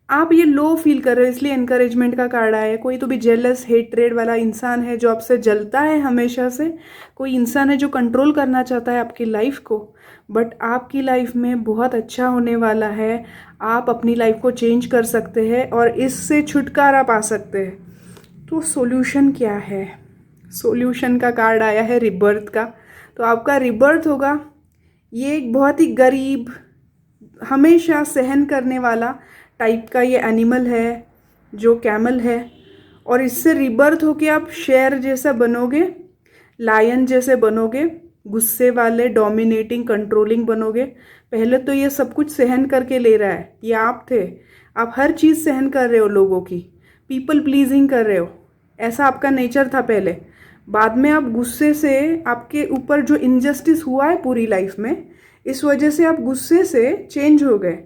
आप ये लो फील कर रहे हो। इसलिए एनकरेजमेंट का कार्ड आया है। कोई तो भी जेलस, हेट्रेड वाला इंसान है जो आपसे जलता है हमेशा से। कोई इंसान है जो कंट्रोल करना चाहता है आपकी लाइफ को। बट आपकी लाइफ में बहुत अच्छा होने वाला है। आप अपनी लाइफ को चेंज कर सकते हैं और इससे छुटकारा पा सकते हैं। तो सॉल्यूशन क्या है? सॉल्यूशन का कार्ड आया है रिबर्थ का। तो आपका रिबर्थ होगा। ये एक बहुत ही गरीब, हमेशा सहन करने वाला टाइप का ये एनिमल है जो कैमल है। और इससे रिबर्थ होके आप शेर जैसा बनोगे, लायन जैसे बनोगे, गुस्से वाले, डोमिनेटिंग, कंट्रोलिंग बनोगे। पहले तो ये सब कुछ सहन करके ले रहा है, ये आप थे। आप हर चीज़ सहन कर रहे हो, लोगों की पीपल प्लीजिंग कर रहे हो, ऐसा आपका नेचर था पहले। बाद में आप गुस्से से, आपके ऊपर जो इनजस्टिस हुआ है पूरी लाइफ में, इस वजह से आप गुस्से से चेंज हो गए,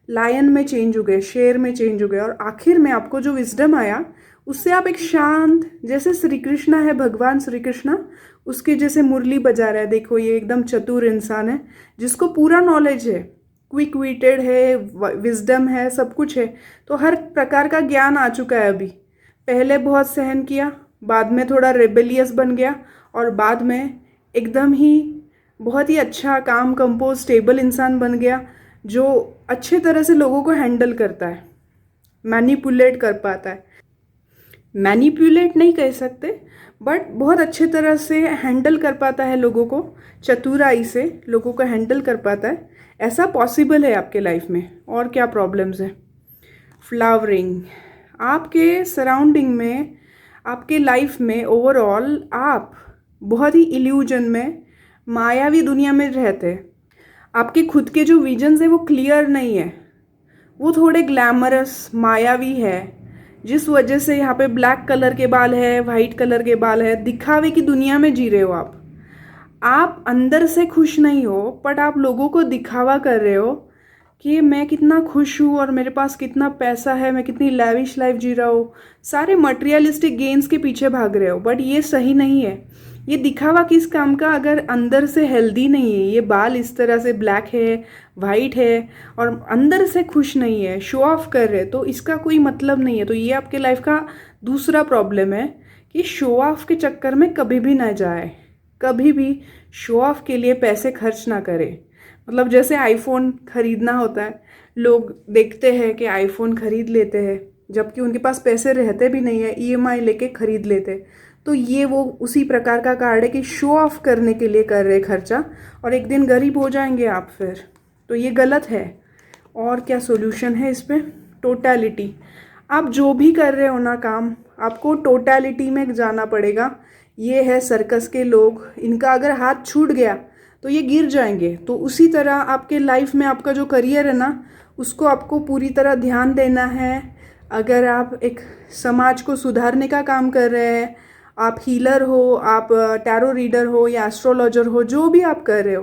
लायन में चेंज हो गए, शेर में चेंज हो गए। और आखिर में आपको जो विजडम आया, उससे आप एक शांत, जैसे श्री कृष्णा है, भगवान श्री कृष्णा उसके जैसे मुरली बजा रहा है। देखो, ये एकदम चतुर इंसान है जिसको पूरा नॉलेज है, क्विक विटेड है, विजडम है, सब कुछ है। तो हर प्रकार का ज्ञान आ चुका है अभी। पहले बहुत सहन किया, बाद में थोड़ा रेबेलियस बन गया, और बाद में एकदम ही बहुत ही अच्छा, काम कंपोज, स्टेबल इंसान बन गया जो अच्छे तरह से लोगों को हैंडल करता है, मैनिपुलेट कर पाता है। मैनिपुलेट नहीं कह सकते, बट बहुत अच्छे तरह से हैंडल कर पाता है लोगों को, चतुराई से लोगों को हैंडल कर पाता है। ऐसा पॉसिबल है आपके लाइफ में। और क्या प्रॉब्लम्स है? फ्लावरिंग, आपके सराउंडिंग में, आपके लाइफ में ओवरऑल आप बहुत ही इल्यूजन में, मायावी दुनिया में रहते हैं। आपके खुद के जो विजन्स है वो क्लियर नहीं है, वो थोड़े ग्लैमरस, मायावी है, जिस वजह से यहाँ पे ब्लैक कलर के बाल है, वाइट कलर के बाल है, दिखावे की दुनिया में जी रहे हो आप अंदर से खुश नहीं हो, बट आप लोगों को दिखावा कर रहे हो कि मैं कितना खुश हूँ और मेरे पास कितना पैसा है, मैं कितनी लैविश लाइफ जी रहा हूँ। सारे मटेरियलिस्टिक गेन्स के पीछे भाग रहे हो, बट ये सही नहीं है। ये दिखावा किस काम का अगर अंदर से हेल्दी नहीं है? ये बाल इस तरह से ब्लैक है, वाइट है, और अंदर से खुश नहीं है, शो ऑफ कर रहे, तो इसका कोई मतलब नहीं है। तो ये आपके लाइफ का दूसरा प्रॉब्लम है कि शो ऑफ के चक्कर में कभी भी ना जाए, कभी भी शो ऑफ के लिए पैसे खर्च ना करें। मतलब जैसे आईफोन खरीदना होता है, लोग देखते हैं कि आईफोन खरीद लेते हैं, जबकि उनके पास पैसे रहते भी नहीं है, ईएमआई लेके खरीद लेते। तो ये वो उसी प्रकार का कार्ड है कि शो ऑफ करने के लिए कर रहे खर्चा, और एक दिन गरीब हो जाएंगे आप फिर। तो ये गलत है। और क्या सॉल्यूशन है इस पर? टोटलिटी। आप जो भी कर रहे हो ना काम, आपको टोटलिटी में जाना पड़ेगा। ये है सर्कस के लोग, इनका अगर हाथ छूट गया तो ये गिर जाएंगे। तो उसी तरह आपके लाइफ में आपका जो करियर है ना, उसको आपको पूरी तरह ध्यान देना है। अगर आप एक समाज को सुधारने का काम कर रहे हैं, आप हीलर हो, आप टैरो रीडर हो या एस्ट्रोलॉजर हो, जो भी आप कर रहे हो,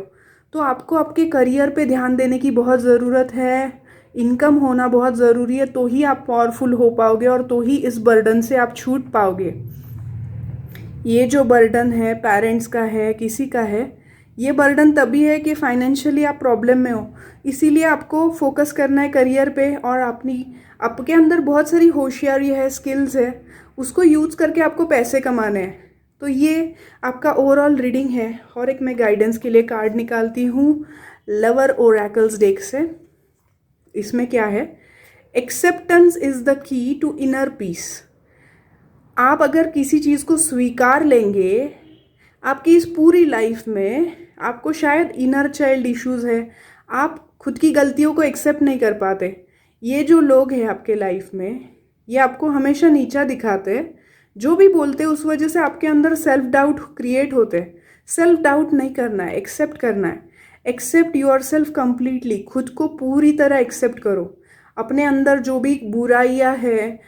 तो आपको आपके करियर पे ध्यान देने की बहुत ज़रूरत है। इनकम होना बहुत ज़रूरी है, तो ही आप पावरफुल हो पाओगे और तो ही इस बर्डन से आप छूट पाओगे। ये जो बर्डन है, पेरेंट्स का है, किसी का है, ये बर्डन तभी है कि फाइनेंशियली आप प्रॉब्लम में हो। इसीलिए आपको फोकस करना है करियर पे, और आपके अंदर बहुत सारी होशियारी है, स्किल्स है, उसको यूज़ करके आपको पैसे कमाने हैं। तो ये आपका ओवरऑल रीडिंग है। और एक मैं गाइडेंस के लिए कार्ड निकालती हूँ लवर ओरेकल्स डेक से। इसमें क्या है, acceptance is the key to inner peace. आप अगर किसी चीज़ को स्वीकार लेंगे, आपकी इस पूरी लाइफ में आपको शायद इनर चाइल्ड इश्यूज है, आप खुद की गलतियों को एक्सेप्ट नहीं कर पाते। ये जो लोग हैं आपके लाइफ में, ये आपको हमेशा नीचा दिखाते हैं, जो भी बोलते हैं उस वजह से आपके अंदर सेल्फ डाउट क्रिएट होते हैं। सेल्फ डाउट नहीं करना है, एक्सेप्ट करना है। एक्सेप्ट योर सेल्फ कम्प्लीटली, खुद को पूरी तरह एक्सेप्ट करो। अपने अंदर जो भी बुराइयां है,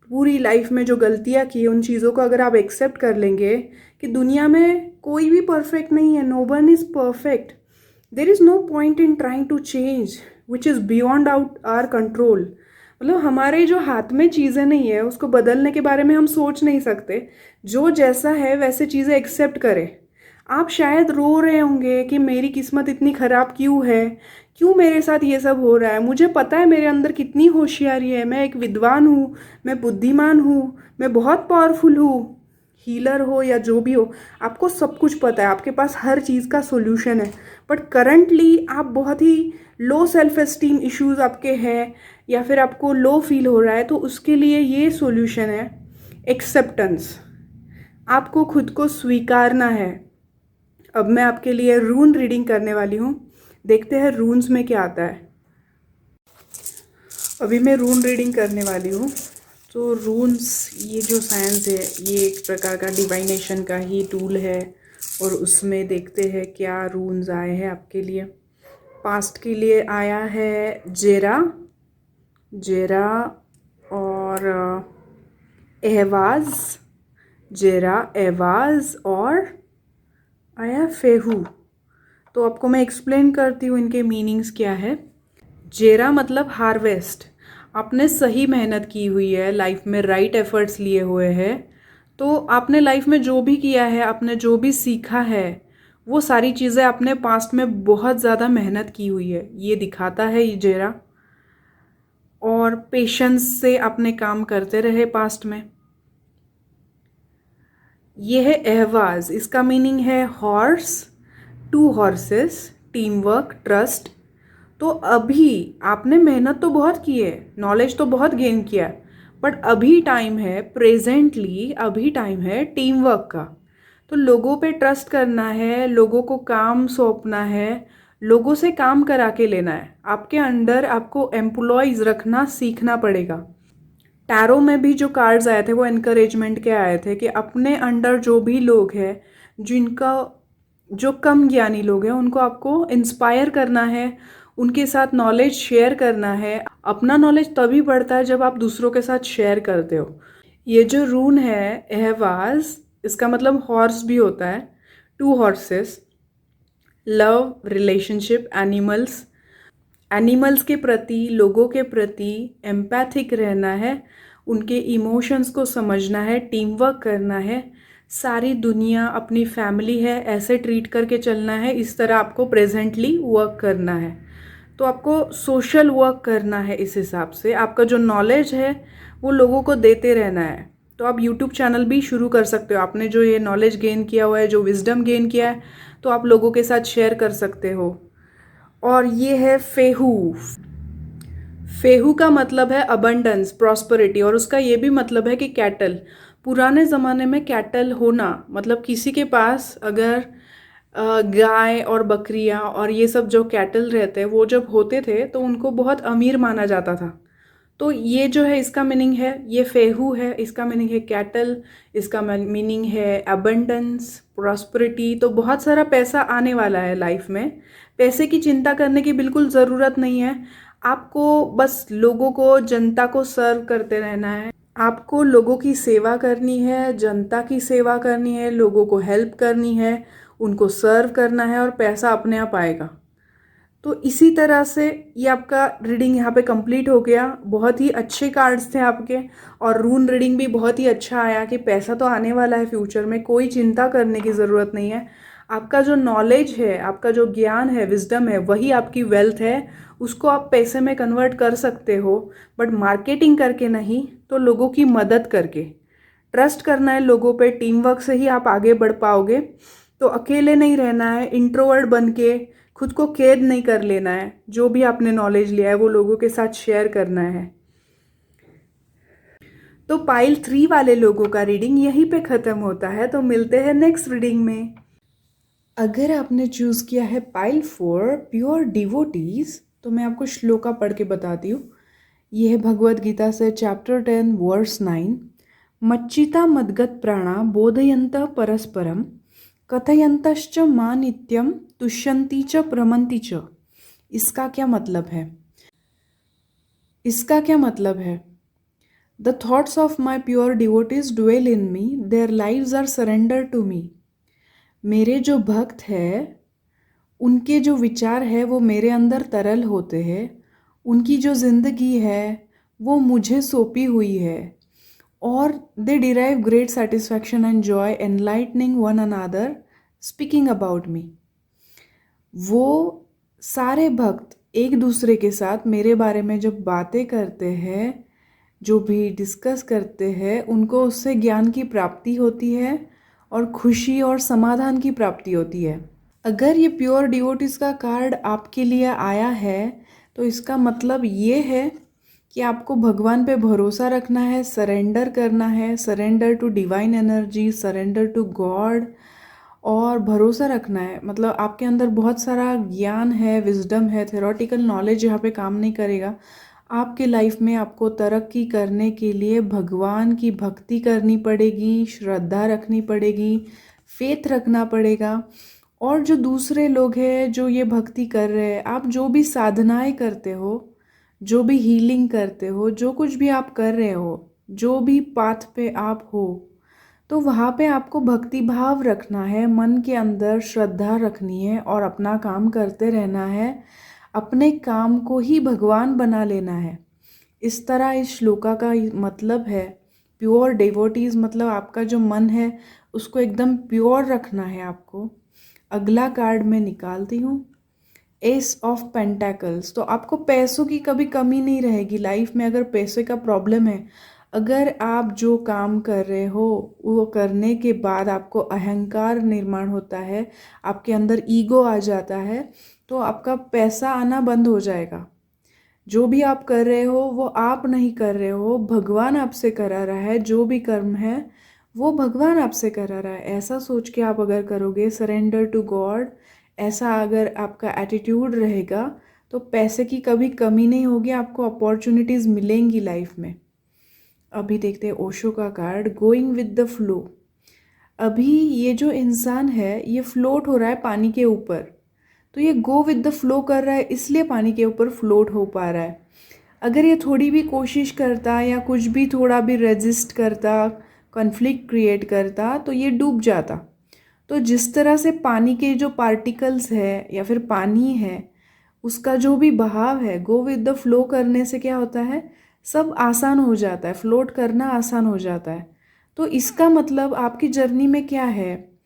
पूरी लाइफ में जो गलतियां की है, उन चीज़ों को अगर आप एक्सेप्ट कर लेंगे कि दुनिया में कोई भी परफेक्ट नहीं है, no one is perfect, there is no point in trying to change which is beyond out our control. मतलब हमारे जो हाथ में चीज़ें नहीं है, उसको बदलने के बारे में हम सोच नहीं सकते। जो जैसा है वैसे चीज़ें एक्सेप्ट करें। आप शायद रो रहे होंगे कि मेरी किस्मत इतनी ख़राब क्यों है, क्यों मेरे साथ ये सब हो रहा है। मुझे पता है मेरे अंदर कितनी होशियारी है, मैं एक विद्वान हूँ, मैं बुद्धिमान हूँ, मैं बहुत पावरफुल हूँ। हीलर हो या जो भी हो, आपको सब कुछ पता है, आपके पास हर चीज़ का सोल्यूशन है। बट करंटली आप बहुत ही लो सेल्फ एस्टीम इश्यूज आपके हैं, या फिर आपको लो फील हो रहा है, तो उसके लिए ये सॉल्यूशन है एक्सेप्टेंस। आपको खुद को स्वीकारना है। अब मैं आपके लिए रून रीडिंग करने वाली हूँ, देखते हैं रून्स में क्या आता है। अभी मैं रून रीडिंग करने वाली हूँ। तो रून्स, ये जो साइंस है, ये एक प्रकार का डिवाइनेशन का ही टूल है, और उसमें देखते हैं क्या रून्स आए हैं आपके लिए। पास्ट के लिए आया है जेरा, जेरा और एहवाज, जेरा, एहवाज और आया फेहू। तो आपको मैं एक्सप्लेन करती हूँ इनके मीनिंग्स क्या है। जेरा मतलब हार्वेस्ट, आपने सही मेहनत की हुई है लाइफ में, राइट एफर्ट्स लिए हुए हैं, तो आपने लाइफ में जो भी किया है, आपने जो भी सीखा है, वो सारी चीज़ें आपने पास्ट में बहुत ज़्यादा मेहनत की हुई है, ये दिखाता है ये जेरा। और पेशेंस से अपने काम करते रहे पास्ट में। ये है एहवाज, इसका मीनिंग है horse, two horses, team work, trust. तो अभी आपने मेहनत तो बहुत की है, नॉलेज तो बहुत गेन किया, बट अभी टाइम है, प्रेजेंटली अभी टाइम है टीम वर्क का। तो लोगों पे ट्रस्ट करना है, लोगों को काम सौंपना है, लोगों से काम करा के लेना है। आपके अंडर आपको एम्प्लॉयज़ रखना सीखना पड़ेगा। टैरो में भी जो कार्ड्स आए थे वो एनकरेजमेंट के आए थे कि अपने अंडर जो भी लोग हैं, जिनका जो कम ज्ञानी लोग हैं, उनको आपको इंस्पायर करना है, उनके साथ नॉलेज शेयर करना है। अपना नॉलेज तभी बढ़ता है जब आप दूसरों के साथ शेयर करते हो। ये जो रून है एहवाज, इसका मतलब हॉर्स भी होता है, two horses, love, relationship, animals, animals के प्रति, लोगों के प्रति एम्पैथिक रहना है, उनके इमोशंस को समझना है, टीम वर्क करना है। सारी दुनिया अपनी फैमिली है, ऐसे ट्रीट करके चलना है, इस तरह आपको प्रेजेंटली वर्क करना है। तो आपको सोशल वर्क करना है, इस हिसाब से आपका जो नॉलेज है वो लोगों को देते रहना है। तो आप यूट्यूब चैनल भी शुरू कर सकते हो, आपने जो ये नॉलेज गेन किया हुआ है, जो विजडम गेन किया है, तो आप लोगों के साथ शेयर कर सकते हो। और ये है फेहू, फेहू का मतलब है अबंडेंस, प्रॉस्पेरिटी, और उसका ये भी मतलब है कि कैटल। पुराने ज़माने में कैटल होना मतलब किसी के पास अगर गाय और बकरियां और ये सब जो कैटल रहते हैं, वो जब होते थे तो उनको बहुत अमीर माना जाता था। तो ये जो है इसका मीनिंग है, ये फेहू है, इसका मीनिंग है कैटल, इसका मीनिंग है अबंडेंस, प्रॉस्पेरिटी। तो बहुत सारा पैसा आने वाला है लाइफ में। पैसे की चिंता करने की बिल्कुल ज़रूरत नहीं है, आपको बस लोगों को, जनता को सर्व करते रहना है। आपको लोगों की सेवा करनी है, जनता की सेवा करनी है, लोगों को हेल्प करनी है, उनको सर्व करना है, और पैसा अपने आप आएगा। तो इसी तरह से ये आपका रीडिंग यहाँ पे कंप्लीट हो गया। बहुत ही अच्छे कार्ड्स थे आपके, और रून रीडिंग भी बहुत ही अच्छा आया कि पैसा तो आने वाला है फ्यूचर में, कोई चिंता करने की ज़रूरत नहीं है। आपका जो नॉलेज है, आपका जो ज्ञान है, विजडम है, वही आपकी वेल्थ है। उसको आप पैसे में कन्वर्ट कर सकते हो, बट मार्केटिंग करके नहीं, तो लोगों की मदद करके। ट्रस्ट करना है लोगों पे, टीम वर्क से ही आप आगे बढ़ पाओगे। तो अकेले नहीं रहना है, इंट्रोवर्ट बन के खुद को कैद नहीं कर लेना है, जो भी आपने नॉलेज लिया है वो लोगों के साथ शेयर करना है। तो पाइल 3 वाले लोगों का रीडिंग यहीं पे ख़त्म होता है। तो मिलते हैं नेक्स्ट रीडिंग में। अगर आपने चूज़ किया है पाइल 4 प्योर डिवोटीज, तो मैं आपको श्लोका पढ़ के बताती हूँ। यह है भगवद गीता से चैप्टर 10 वर्स 9। मच्चिता मद्गत प्राणा बोधयंत परस्परम कथयंतश्च मा नित्यम तुष्यन्ति च प्रमन्ति च। इसका क्या मतलब है? इसका क्या मतलब है? The thoughts of my pure devotees dwell in me, their lives are surrendered to me. मेरे जो भक्त हैं उनके जो विचार है वो मेरे अंदर तरल होते हैं, उनकी जो ज़िंदगी है वो मुझे सौंपी हुई है, और they derive great satisfaction and joy enlightening one another speaking about me. वो सारे भक्त एक दूसरे के साथ मेरे बारे में जब बातें करते हैं, जो भी डिस्कस करते हैं, उनको उससे ज्ञान की प्राप्ति होती है और खुशी और समाधान की प्राप्ति होती है। अगर ये प्योर डिवोटीज़ का कार्ड आपके लिए आया है तो इसका मतलब ये है कि आपको भगवान पे भरोसा रखना है, सरेंडर करना है, surrender to divine energy, surrender to God, और भरोसा रखना है। मतलब आपके अंदर बहुत सारा ज्ञान है, विजडम है, थ्योरेटिकल नॉलेज यहाँ पे काम नहीं करेगा। आपके लाइफ में आपको तरक्की करने के लिए भगवान की भक्ति करनी पड़ेगी, श्रद्धा रखनी पड़ेगी, फेथ रखना पड़ेगा। और जो दूसरे लोग हैं जो ये भक्ति कर रहे हैं, आप जो भी साधनाएं करते हो, जो भी हीलिंग करते हो, जो कुछ भी आप कर रहे हो, जो भी पाथ पे आप हो, तो वहाँ पे आपको भक्ति भाव रखना है, मन के अंदर श्रद्धा रखनी है और अपना काम करते रहना है। अपने काम को ही भगवान बना लेना है। इस तरह इस श्लोका का मतलब है प्योर डिवोटीज, मतलब आपका जो मन है उसको एकदम प्योर रखना है आपको। अगला कार्ड मैं निकालती हूँ, एस ऑफ पेंटेकल्स। तो आपको पैसों की कभी कमी नहीं रहेगी लाइफ में। अगर पैसे का प्रॉब्लम है, अगर आप जो काम कर रहे हो वो करने के बाद आपको अहंकार निर्माण होता है, आपके अंदर ईगो आ जाता है, तो आपका पैसा आना बंद हो जाएगा। जो भी आप कर रहे हो वो आप नहीं कर रहे हो, भगवान आपसे करा रहा है। जो भी कर्म है वो भगवान आपसे करा रहा है। ऐसा सोच के आप अगर करोगे, सरेंडर टू गॉड, ऐसा अगर आपका एटीट्यूड रहेगा, तो पैसे की कभी कमी नहीं होगी, आपको अपॉर्चुनिटीज़ मिलेंगी लाइफ में। अभी देखते हैं ओशो का card, going with the flow. अभी ये जो इंसान है ये फ्लोट हो रहा है पानी के ऊपर, तो ये गो विद द फ्लो कर रहा है, इसलिए पानी के ऊपर फ्लोट हो पा रहा है। अगर ये थोड़ी भी कोशिश करता या कुछ भी थोड़ा भी रेजिस्ट करता, कॉन्फ्लिक्ट क्रिएट करता, तो ये डूब जाता। तो जिस तरह से पानी के जो पार्टिकल्स है या फिर पानी है उसका जो भी बहाव है, गो विद द फ्लो करने से क्या होता है, सब आसान हो जाता है, फ्लोट करना आसान हो जाता है। तो इसका मतलब आपकी जर्नी में क्या है,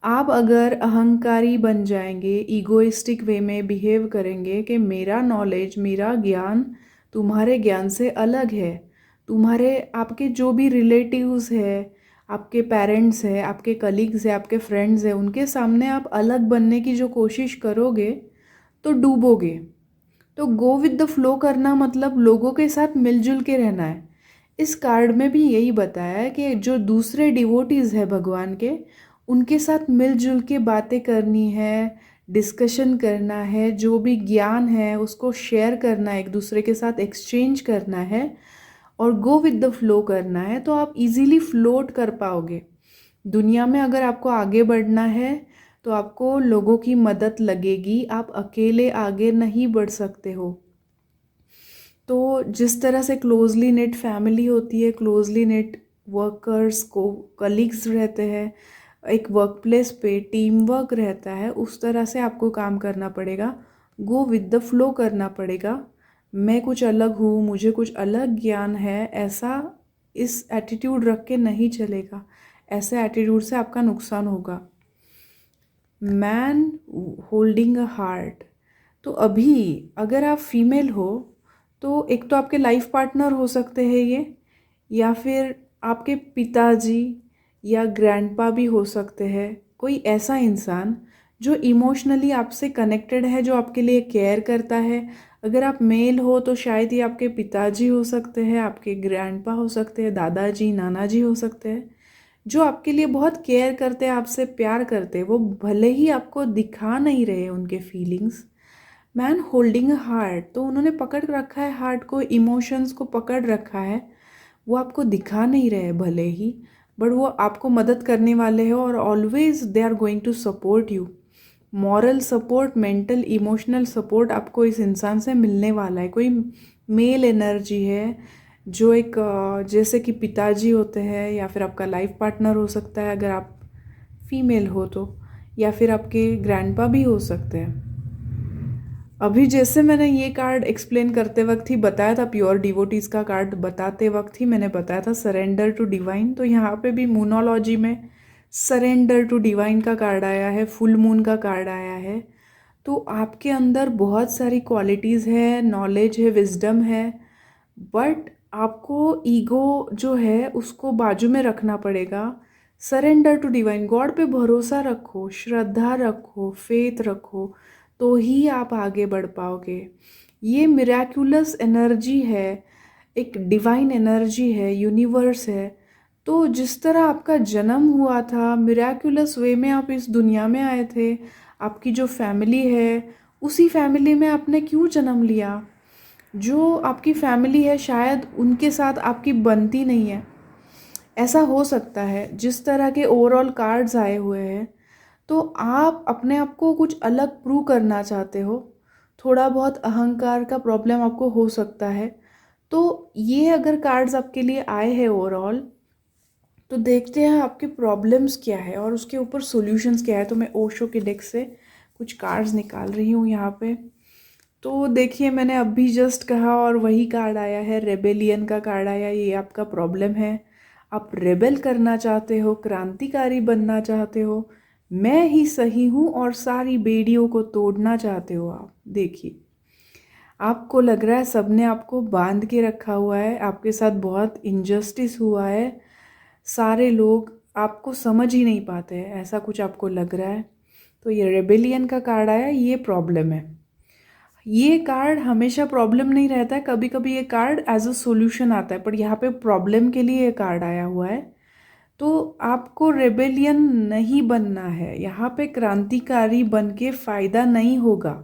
आप अगर अहंकारी बन जाएंगे, ईगोइस्टिक वे में बिहेव करेंगे कि मेरा नॉलेज, मेरा ज्ञान तुम्हारे ज्ञान से अलग है, तुम्हारे आपके जो भी रिलेटिव्स है, आपके पेरेंट्स हैं, आपके कलीग्स हैं, आपके फ्रेंड्स हैं, उनके सामने आप अलग बनने की जो कोशिश करोगे तो डूबोगे। तो गो विद द फ्लो करना मतलब लोगों के साथ मिलजुल के रहना है। इस कार्ड में भी यही बताया है कि जो दूसरे डिवोटीज़ है भगवान के, उनके साथ मिलजुल के बातें करनी है, डिस्कशन करना है, जो भी ज्ञान है उसको शेयर करना है, एक दूसरे के साथ एक्सचेंज करना है और गो विद द फ्लो करना है। तो आप इजीली फ्लोट कर पाओगे दुनिया में। अगर आपको आगे बढ़ना है तो आपको लोगों की मदद लगेगी, आप अकेले आगे नहीं बढ़ सकते हो। तो जिस तरह से क्लोजली नेट फैमिली होती है, क्लोजली नेट वर्कर्स को कलीग्स रहते हैं, एक वर्क प्लेस पे टीम वर्क रहता है, उस तरह से आपको काम करना पड़ेगा, गो विद द फ्लो करना पड़ेगा। मैं कुछ अलग हूँ, मुझे कुछ अलग ज्ञान है, ऐसा इस एटीट्यूड रख के नहीं चलेगा। ऐसे एटीट्यूड से आपका नुकसान होगा। Man holding a heart. तो अभी अगर आप फीमेल हो तो एक तो आपके लाइफ पार्टनर हो सकते हैं ये, या फिर आपके पिताजी या ग्रैंडपा भी हो सकते हैं, कोई ऐसा इंसान जो इमोशनली आपसे कनेक्टेड है, जो आपके लिए केयर करता है। अगर आप मेल हो तो शायद ये आपके पिताजी हो सकते हैं, आपके ग्रैंडपा हो सकते हैं, दादाजी नाना जी हो सकते हैं, जो आपके लिए बहुत केयर करते हैं, आपसे प्यार करते हैं। वो भले ही आपको दिखा नहीं रहे उनके feelings. Man holding a heart, तो उन्होंने पकड़ रखा है हार्ट को, इमोशंस को पकड़ रखा है। वो आपको दिखा नहीं रहे भले ही, बट वो आपको मदद करने वाले हैं और always they are going to support you. Moral support, mental emotional support आपको इस इंसान से मिलने वाला है। कोई मेल एनर्जी है जो एक जैसे कि पिताजी होते हैं, या फिर आपका लाइफ पार्टनर हो सकता है अगर आप फीमेल हो तो, या फिर आपके ग्रैंडपा भी हो सकते हैं। अभी जैसे मैंने ये कार्ड एक्सप्लेन करते वक्त ही बताया था, प्योर डिवोटीज का कार्ड बताते वक्त ही मैंने बताया था सरेंडर टू डिवाइन। तो यहाँ पे भी मूनोलॉजी में सरेंडर टू डिवाइन का कार्ड आया है, फुल मून का कार्ड आया है। तो आपके अंदर बहुत सारी क्वालिटीज़ है, नॉलेज है, विजडम है, बट आपको ईगो जो है उसको बाजू में रखना पड़ेगा। सरेंडर टू डिवाइन, गॉड पे भरोसा रखो, श्रद्धा रखो, फेथ रखो, तो ही आप आगे बढ़ पाओगे। ये मिराक्युलस एनर्जी है, एक डिवाइन एनर्जी है, यूनिवर्स है। तो जिस तरह आपका जन्म हुआ था, मिराक्युलस वे में आप इस दुनिया में आए थे, आपकी जो फैमिली है उसी फैमिली में आपने क्यों जन्म लिया। जो आपकी फैमिली है शायद उनके साथ आपकी बनती नहीं है, ऐसा हो सकता है। जिस तरह के ओवरऑल कार्ड्स आए हुए हैं, तो आप अपने आप को कुछ अलग प्रूव करना चाहते हो, थोड़ा बहुत अहंकार का प्रॉब्लम आपको हो सकता है। तो ये अगर कार्ड्स आपके लिए आए हैं ओवरऑल, तो देखते हैं आपके प्रॉब्लम्स क्या है और उसके ऊपर सॉल्यूशंस क्या है। तो मैं ओशो के डेक से कुछ कार्ड्स निकाल रही हूँ यहाँ पे। तो देखिए, मैंने अभी जस्ट कहा और वही कार्ड आया है, रेबेलियन का कार्ड आया। ये आपका प्रॉब्लम है, आप रेबेल करना चाहते हो, क्रांतिकारी बनना चाहते हो, मैं ही सही हूँ और सारी बेड़ियों को तोड़ना चाहते हो आप। देखिए, आपको लग रहा है सबने आपको बांध के रखा हुआ है, आपके साथ बहुत इनजस्टिस हुआ है, सारे लोग आपको समझ ही नहीं पाते हैं, ऐसा कुछ आपको लग रहा है। तो ये रेबेलियन का कार्ड आया, ये प्रॉब्लम है। ये कार्ड हमेशा प्रॉब्लम नहीं रहता है, कभी कभी ये कार्ड एज अ सॉल्यूशन आता है, पर यहाँ पे प्रॉब्लम के लिए ये कार्ड आया हुआ है। तो आपको रेबेलियन नहीं बनना है, यहाँ पे क्रांतिकारी बन के फ़ायदा नहीं होगा।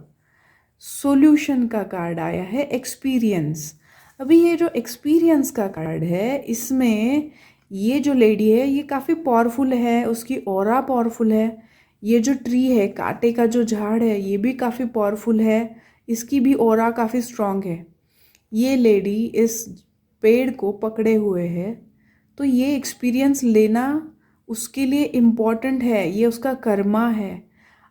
सॉल्यूशन का कार्ड आया है, एक्सपीरियंस। अभी ये जो एक्सपीरियंस का कार्ड है, इसमें ये जो लेडी है ये काफ़ी पावरफुल है, उसकी ऑरा पावरफुल है। ये जो ट्री है, कांटे का जो झाड़ है, ये भी काफ़ी पावरफुल है, इसकी भी ऑरा काफ़ी स्ट्रांग है। ये लेडी इस पेड़ को पकड़े हुए है, तो ये एक्सपीरियंस लेना उसके लिए इम्पॉर्टेंट है, ये उसका कर्मा है।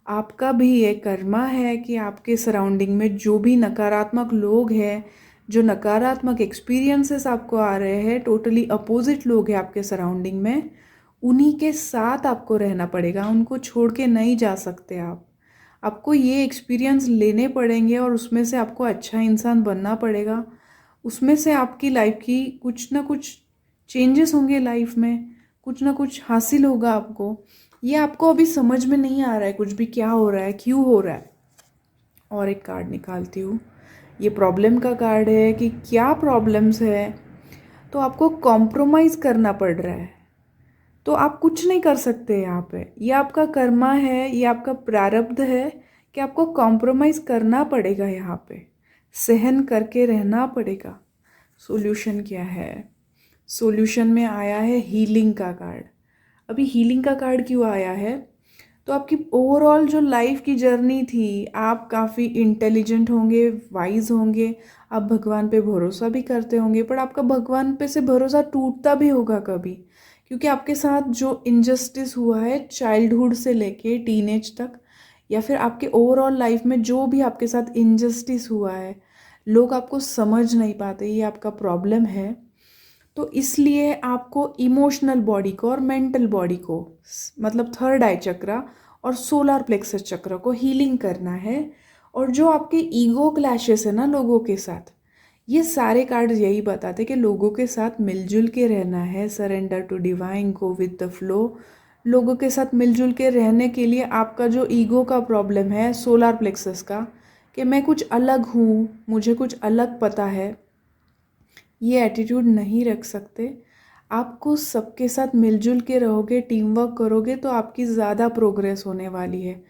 आपका भी ये कर्मा है कि आपके सराउंडिंग में जो भी नकारात्मक लोग हैं, जो नकारात्मक एक्सपीरियंसेस आपको आ रहे हैं, टोटली अपोजिट लोग हैं आपके सराउंडिंग में, उन्हीं के साथ आपको रहना पड़ेगा, उनको छोड़ के नहीं जा सकते आप। आपको ये एक्सपीरियंस लेने पड़ेंगे और उसमें से आपको अच्छा इंसान बनना पड़ेगा। उसमें से आपकी लाइफ की कुछ ना कुछ चेंजेस होंगे, लाइफ में कुछ ना कुछ हासिल होगा आपको। ये आपको अभी समझ में नहीं आ रहा है कुछ भी, क्या हो रहा है, क्यों हो रहा है। और एक कार्ड निकालती हूँ, ये प्रॉब्लम का कार्ड है कि क्या प्रॉब्लम्स है। तो आपको कॉम्प्रोमाइज़ करना पड़ रहा है, तो आप कुछ नहीं कर सकते यहाँ पे। ये आपका कर्मा है, ये आपका प्रारब्ध है कि आपको कॉम्प्रोमाइज़ करना पड़ेगा, यहाँ पे सहन करके रहना पड़ेगा। सॉल्यूशन क्या है? सॉल्यूशन में आया है हीलिंग का कार्ड। अभी हीलिंग का कार्ड क्यों आया है? तो आपकी ओवरऑल जो लाइफ की जर्नी थी, आप काफ़ी इंटेलिजेंट होंगे, वाइज होंगे, आप भगवान पे भरोसा भी करते होंगे, पर आपका भगवान पे से भरोसा टूटता भी होगा कभी, क्योंकि आपके साथ जो इनजस्टिस हुआ है चाइल्डहुड से लेके टीनेज तक, या फिर आपके ओवरऑल लाइफ में जो भी आपके साथ इनजस्टिस हुआ है, लोग आपको समझ नहीं पाते, ये आपका प्रॉब्लम है। तो इसलिए आपको इमोशनल बॉडी को और मेंटल बॉडी को, मतलब थर्ड आई चक्रा और सोलर प्लेक्सस चक्र को हीलिंग करना है। और जो आपके ईगो क्लैशेस है ना लोगों के साथ, ये सारे कार्ड्स यही बताते कि लोगों के साथ मिलजुल के रहना है, surrender to divine, go with the flow. लोगों के साथ मिलजुल के रहने के लिए आपका जो ईगो का प्रॉब्लम है, सोलार प्लेक्सस का, कि मैं कुछ अलग हूँ, मुझे कुछ अलग पता है, ये एटीट्यूड नहीं रख सकते। आपको सबके साथ मिलजुल के रहोगे, टीम वर्क करोगे तो आपकी ज़्यादा प्रोग्रेस होने वाली है।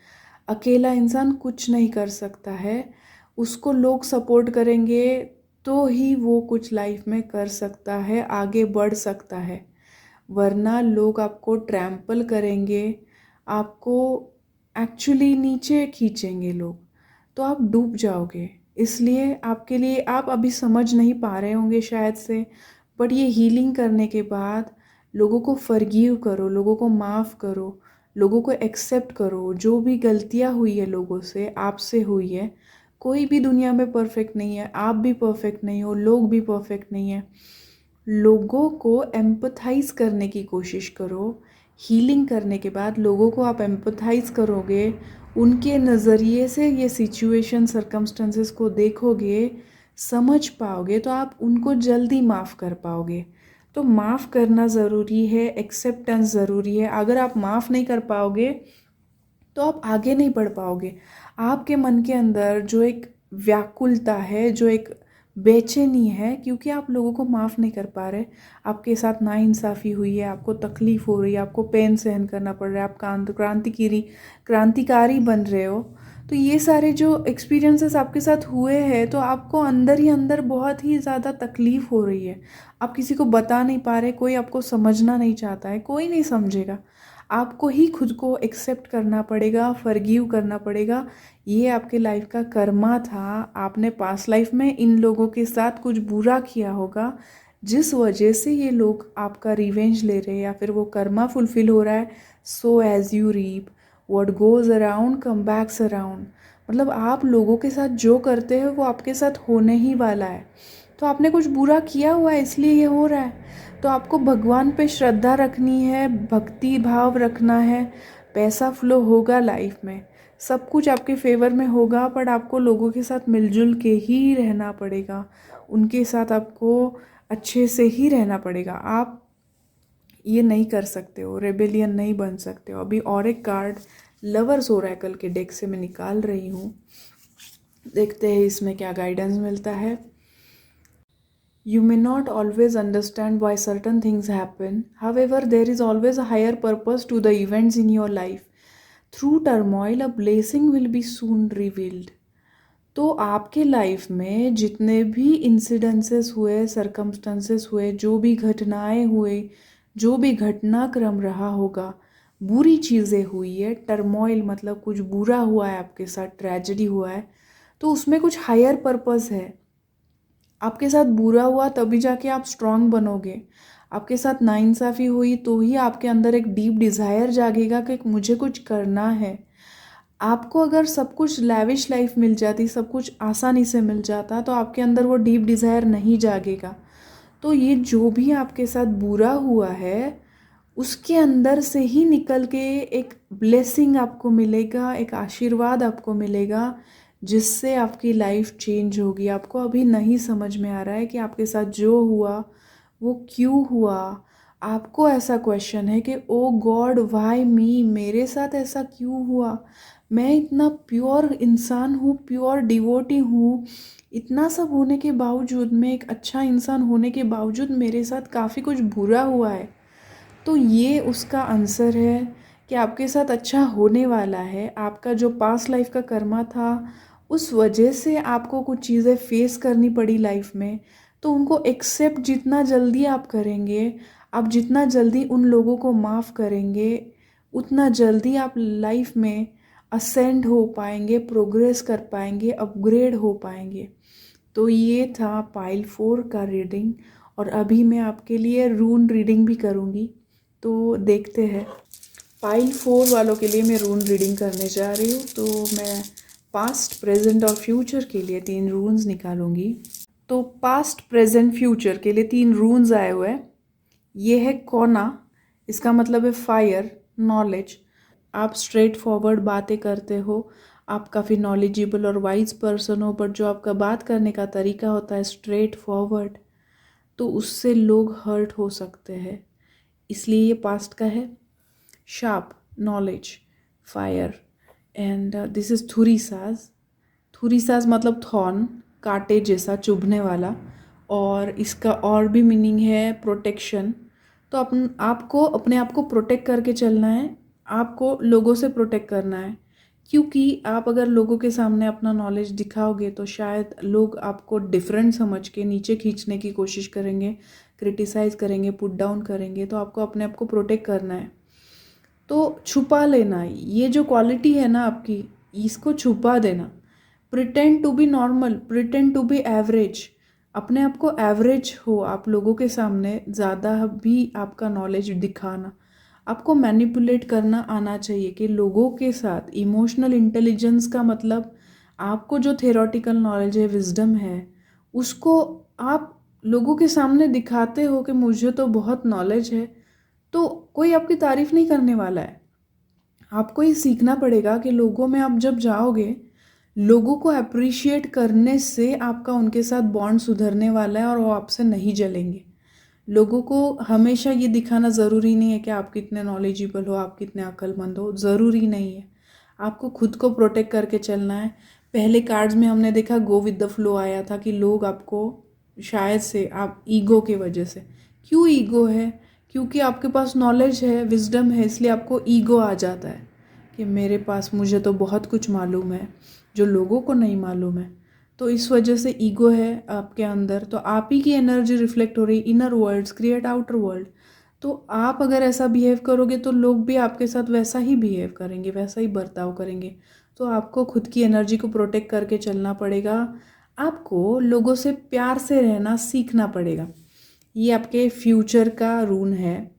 अकेला इंसान कुछ नहीं कर सकता है, उसको लोग सपोर्ट करेंगे तो ही वो कुछ लाइफ में कर सकता है, आगे बढ़ सकता है। वरना लोग आपको ट्रैम्पल करेंगे, आपको एक्चुअली नीचे खींचेंगे लोग, तो आप डूब जाओगे। इसलिए आपके लिए, आप अभी समझ नहीं पा रहे होंगे शायद से, बट ये हीलिंग करने के बाद लोगों को फॉरगिव करो, लोगों को माफ़ करो, लोगों को एक्सेप्ट करो। जो भी गलतियाँ हुई है लोगों से, आपसे हुई है, कोई भी दुनिया में परफेक्ट नहीं है, आप भी परफेक्ट नहीं हो, लोग भी परफेक्ट नहीं है। लोगों को एम्पथाइज करने की कोशिश करो। हीलिंग करने के बाद लोगों को आप एम्पथाइज करोगे, उनके नज़रिए से ये सिचुएशन सर्कमस्टेंसेस को देखोगे, समझ पाओगे, तो आप उनको जल्दी माफ़ कर पाओगे। तो माफ़ करना ज़रूरी है, एक्सेप्टेंस ज़रूरी है। अगर आप माफ़ नहीं कर पाओगे तो आप आगे नहीं बढ़ पाओगे। आपके मन के अंदर जो एक व्याकुलता है, जो एक बेचैनी है, क्योंकि आप लोगों को माफ़ नहीं कर पा रहे, आपके साथ नाइंसाफ़ी हुई है, आपको तकलीफ़ हो रही है, आपको पेन सहन करना पड़ रहा है, आप क्रांतिकारी बन रहे हो, तो ये सारे जो एक्सपीरियंसेस आपके साथ हुए हैं, तो आपको अंदर ही अंदर बहुत ही ज़्यादा तकलीफ़ हो रही है। आप किसी को बता नहीं पा रहे, कोई आपको समझना नहीं चाहता है, कोई नहीं समझेगा। आपको ही खुद को एक्सेप्ट करना पड़ेगा, फॉरगिव करना पड़ेगा। ये आपके लाइफ का कर्मा था, आपने पास्ट लाइफ में इन लोगों के साथ कुछ बुरा किया होगा, जिस वजह से ये लोग आपका रिवेंज ले रहे हैं, या फिर वो कर्मा फुलफिल हो रहा है। So as you reap what goes around come backs around. मतलब आप लोगों के साथ जो करते हैं वो आपके साथ होने ही वाला है। तो आपने कुछ बुरा किया हुआ है, इसलिए ये हो रहा है। तो आपको भगवान पे श्रद्धा रखनी है, भक्ति भाव रखना है। पैसा फ्लो होगा लाइफ में, सब कुछ आपके फेवर में होगा, पर आपको लोगों के साथ मिलजुल के ही रहना पड़ेगा, उनके साथ आपको अच्छे से ही रहना पड़ेगा। आप ये नहीं कर सकते हो, रेबेलियन नहीं बन सकते हो। अभी और एक कार्ड लवर्स ओरेकल के डेक से मैं निकाल रही हूँ, देखते हैं इसमें क्या गाइडेंस मिलता है। You may not always understand why certain things happen. However, there is always a higher purpose to the events in your life. Through turmoil, a blessing will be soon revealed. तो आपके life में जितने भी incidences हुए, circumstances हुए, जो भी घटनाएं हुए, जो भी घटनाक्रम रहा होगा, बुरी चीज़ें हुई है, टर्मोइल मतलब कुछ बुरा हुआ है आपके साथ, ट्रेजेडी हुआ है, तो उसमें कुछ हायर पर्पस है। आपके साथ बुरा हुआ तभी जाके आप स्ट्रांग बनोगे। आपके साथ नाइंसाफ़ी हुई तो ही आपके अंदर एक डीप डिज़ायर जागेगा कि मुझे कुछ करना है। आपको अगर सब कुछ लैविश लाइफ मिल जाती, सब कुछ आसानी से मिल जाता, तो आपके अंदर वो डीप डिज़ायर नहीं जागेगा। तो ये जो भी आपके साथ बुरा हुआ है, उसके अंदर से ही निकल के एक ब्लेसिंग आपको मिलेगा, एक आशीर्वाद आपको मिलेगा, जिससे आपकी लाइफ चेंज होगी। आपको अभी नहीं समझ में आ रहा है कि आपके साथ जो हुआ वो क्यों हुआ। आपको ऐसा क्वेश्चन है कि ओ गॉड व्हाई मी, मेरे साथ ऐसा क्यों हुआ। मैं इतना प्योर इंसान हूँ, प्योर डिवोटी हूँ, इतना सब होने के बावजूद, मैं एक अच्छा इंसान होने के बावजूद मेरे साथ काफ़ी कुछ बुरा हुआ है। तो ये उसका आंसर है कि आपके साथ अच्छा होने वाला है। आपका जो पास्ट लाइफ का कर्मा था, उस वजह से आपको कुछ चीज़ें फेस करनी पड़ी लाइफ में, तो उनको एक्सेप्ट जितना जल्दी आप करेंगे, आप जितना जल्दी उन लोगों को माफ़ करेंगे, उतना जल्दी आप लाइफ में असेंड हो पाएंगे, प्रोग्रेस कर पाएंगे, अपग्रेड हो पाएंगे। तो ये था पाइल 4 का रीडिंग, और अभी मैं आपके लिए रून रीडिंग भी करूँगी। तो देखते हैं। पाइल 4 वालों के लिए मैं रून रीडिंग करने जा रही हूँ। तो मैं पास्ट, प्रेजेंट और फ्यूचर के लिए 3 रून्स निकालूंगी। तो पास्ट, प्रेजेंट, फ्यूचर के लिए 3 रून्स आए हुए हैं। ये है कोना, इसका मतलब है फायर, नॉलेज। आप स्ट्रेट फॉरवर्ड बातें करते हो, आप काफ़ी नॉलेजेबल और वाइज पर्सन हो, बट जो आपका बात करने का तरीका होता है स्ट्रेट फॉरवर्ड, तो उससे लोग हर्ट हो सकते हैं, इसलिए ये पास्ट का है। Sharp knowledge, fire, and this is Thurisaz. Thurisaz मतलब थॉर्न, कांटे जैसा चुभने वाला, और इसका और भी मीनिंग है प्रोटेक्शन। तो आपको अपने आप को प्रोटेक्ट करके चलना है, आपको लोगों से प्रोटेक्ट करना है, क्योंकि आप अगर लोगों के सामने अपना नॉलेज दिखाओगे तो शायद लोग आपको डिफरेंट समझ के नीचे खींचने की कोशिश करेंगे, क्रिटिसाइज़ करेंगे, पुट डाउन करेंगे। तो आपको अपने आप को प्रोटेक्ट करना है। तो छुपा लेना, ये जो क्वालिटी है ना आपकी, इसको छुपा देना। Pretend to be normal, pretend to be average, अपने आप को एवरेज हो आप लोगों के सामने, ज़्यादा भी आपका नॉलेज दिखाना। आपको मैनिपुलेट करना आना चाहिए कि लोगों के साथ। इमोशनल इंटेलिजेंस का मतलब आपको जो थेरोटिकल नॉलेज है, विजडम है, उसको आप लोगों के सामने दिखाते हो कि मुझे तो बहुत नॉलेज है, तो कोई आपकी तारीफ़ नहीं करने वाला है। आपको ये सीखना पड़ेगा कि लोगों में आप जब जाओगे, लोगों को अप्रिशिएट करने से आपका उनके साथ बॉन्ड सुधरने वाला है और वो आपसे नहीं जलेंगे। लोगों को हमेशा ये दिखाना ज़रूरी नहीं है कि आप कितने नॉलेजेबल हो, आप कितने अक्लमंद हो, ज़रूरी नहीं है। आपको खुद को प्रोटेक्ट करके चलना है। पहले कार्ड्स में हमने देखा गो विद द फ्लो आया था कि लोग आपको शायद से आप ईगो की वजह से, क्यों ईगो है? क्योंकि आपके पास नॉलेज है, विजडम है, इसलिए आपको ईगो आ जाता है कि मेरे पास, मुझे तो बहुत कुछ मालूम है जो लोगों को नहीं मालूम है। तो इस वजह से ईगो है आपके अंदर, तो आप ही की एनर्जी रिफ्लेक्ट हो रही। Inner worlds create outer world. तो आप अगर ऐसा बिहेव करोगे तो लोग भी आपके साथ वैसा ही बिहेव करेंगे, वैसा ही बर्ताव करेंगे। तो आपको खुद की एनर्जी को प्रोटेक्ट करके चलना पड़ेगा। आपको लोगों से प्यार से रहना सीखना पड़ेगा। ये आपके फ्यूचर का रून है।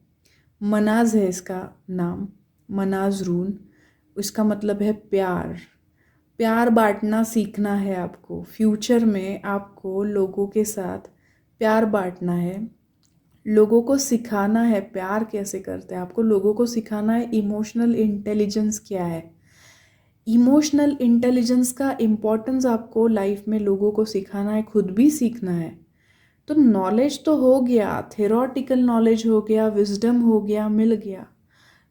मनाज है इसका नाम, मनाज रून। इसका मतलब है प्यार। प्यार बांटना सीखना है आपको। फ्यूचर में आपको लोगों के साथ प्यार बांटना है, लोगों को सिखाना है प्यार कैसे करते हैं। आपको लोगों को सिखाना है इमोशनल इंटेलिजेंस क्या है। इमोशनल इंटेलिजेंस का इम्पोर्टेंस आपको लाइफ में लोगों को सिखाना है, खुद भी सीखना है। तो नॉलेज तो हो गया, थेरोटिकल नॉलेज हो गया, विजडम हो गया, मिल गया।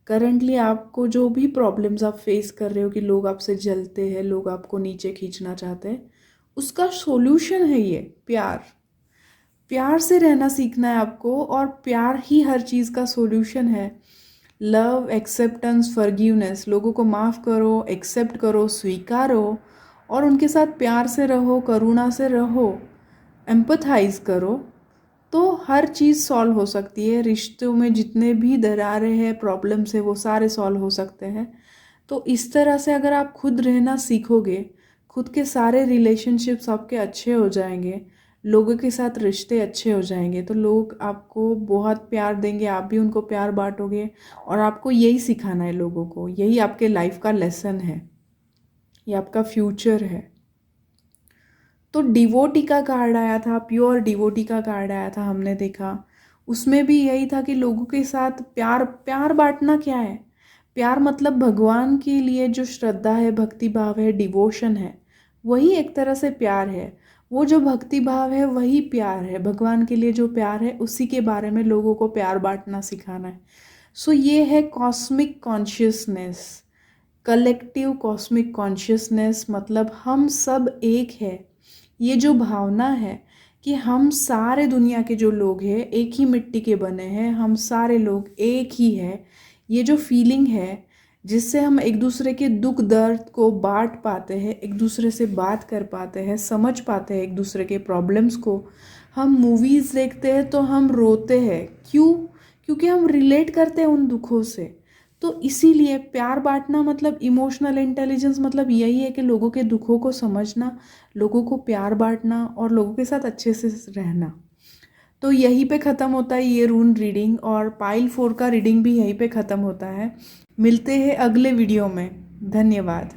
करंटली आपको जो भी प्रॉब्लम्स आप फेस कर रहे हो कि लोग आपसे जलते हैं, लोग आपको नीचे खींचना चाहते हैं, उसका सॉल्यूशन है ये प्यार। प्यार से रहना सीखना है आपको, और प्यार ही हर चीज़ का सॉल्यूशन है। लव, एक्सेप्टेंस, फॉरगिवनेस, लोगों को माफ़ करो, एक्सेप्ट करो, स्वीकारो, और उनके साथ प्यार से रहो, करुणा से रहो, एम्पथाइज करो, तो हर चीज़ सॉल्व हो सकती है। रिश्तों में जितने भी दरारें हैं, प्रॉब्लम्स है, वो सारे सॉल्व हो सकते हैं। तो इस तरह से अगर आप खुद रहना सीखोगे, खुद के सारे रिलेशनशिप्स आपके अच्छे हो जाएंगे, लोगों के साथ रिश्ते अच्छे हो जाएंगे, तो लोग आपको बहुत प्यार देंगे, आप भी उनको प्यार बांटोगे। और आपको यही सिखाना है लोगों को, यही आपके लाइफ का लेसन है, ये आपका फ्यूचर है। तो डिवोटी का कार्ड आया था, प्योर डिवोटी का कार्ड आया था, हमने देखा। उसमें भी यही था कि लोगों के साथ प्यार, प्यार बांटना क्या है? प्यार मतलब भगवान के लिए जो श्रद्धा है, भक्ति भाव है, डिवोशन है, वही एक तरह से प्यार है। वो जो भक्ति भाव है वही प्यार है। भगवान के लिए जो प्यार है उसी के बारे में लोगों को प्यार बांटना सिखाना है। सो ये है cosmic consciousness, collective cosmic consciousness, मतलब हम सब एक है। ये जो भावना है कि हम सारे दुनिया के जो लोग हैं एक ही मिट्टी के बने हैं, हम सारे लोग एक ही है, ये जो फीलिंग है जिससे हम एक दूसरे के दुख दर्द को बांट पाते हैं, एक दूसरे से बात कर पाते हैं, समझ पाते हैं एक दूसरे के प्रॉब्लम्स को। हम मूवीज़ देखते हैं तो हम रोते हैं, क्यों? क्योंकि हम रिलेट करते हैं उन दुखों से। तो इसीलिए प्यार बांटना मतलब इमोशनल इंटेलिजेंस मतलब यही है कि लोगों के दुखों को समझना, लोगों को प्यार बांटना, और लोगों के साथ अच्छे से रहना। तो यहीं पे ख़त्म होता है ये रून रीडिंग, और पाइल 4 का रीडिंग भी यहीं पे ख़त्म होता है। मिलते हैं अगले वीडियो में। धन्यवाद।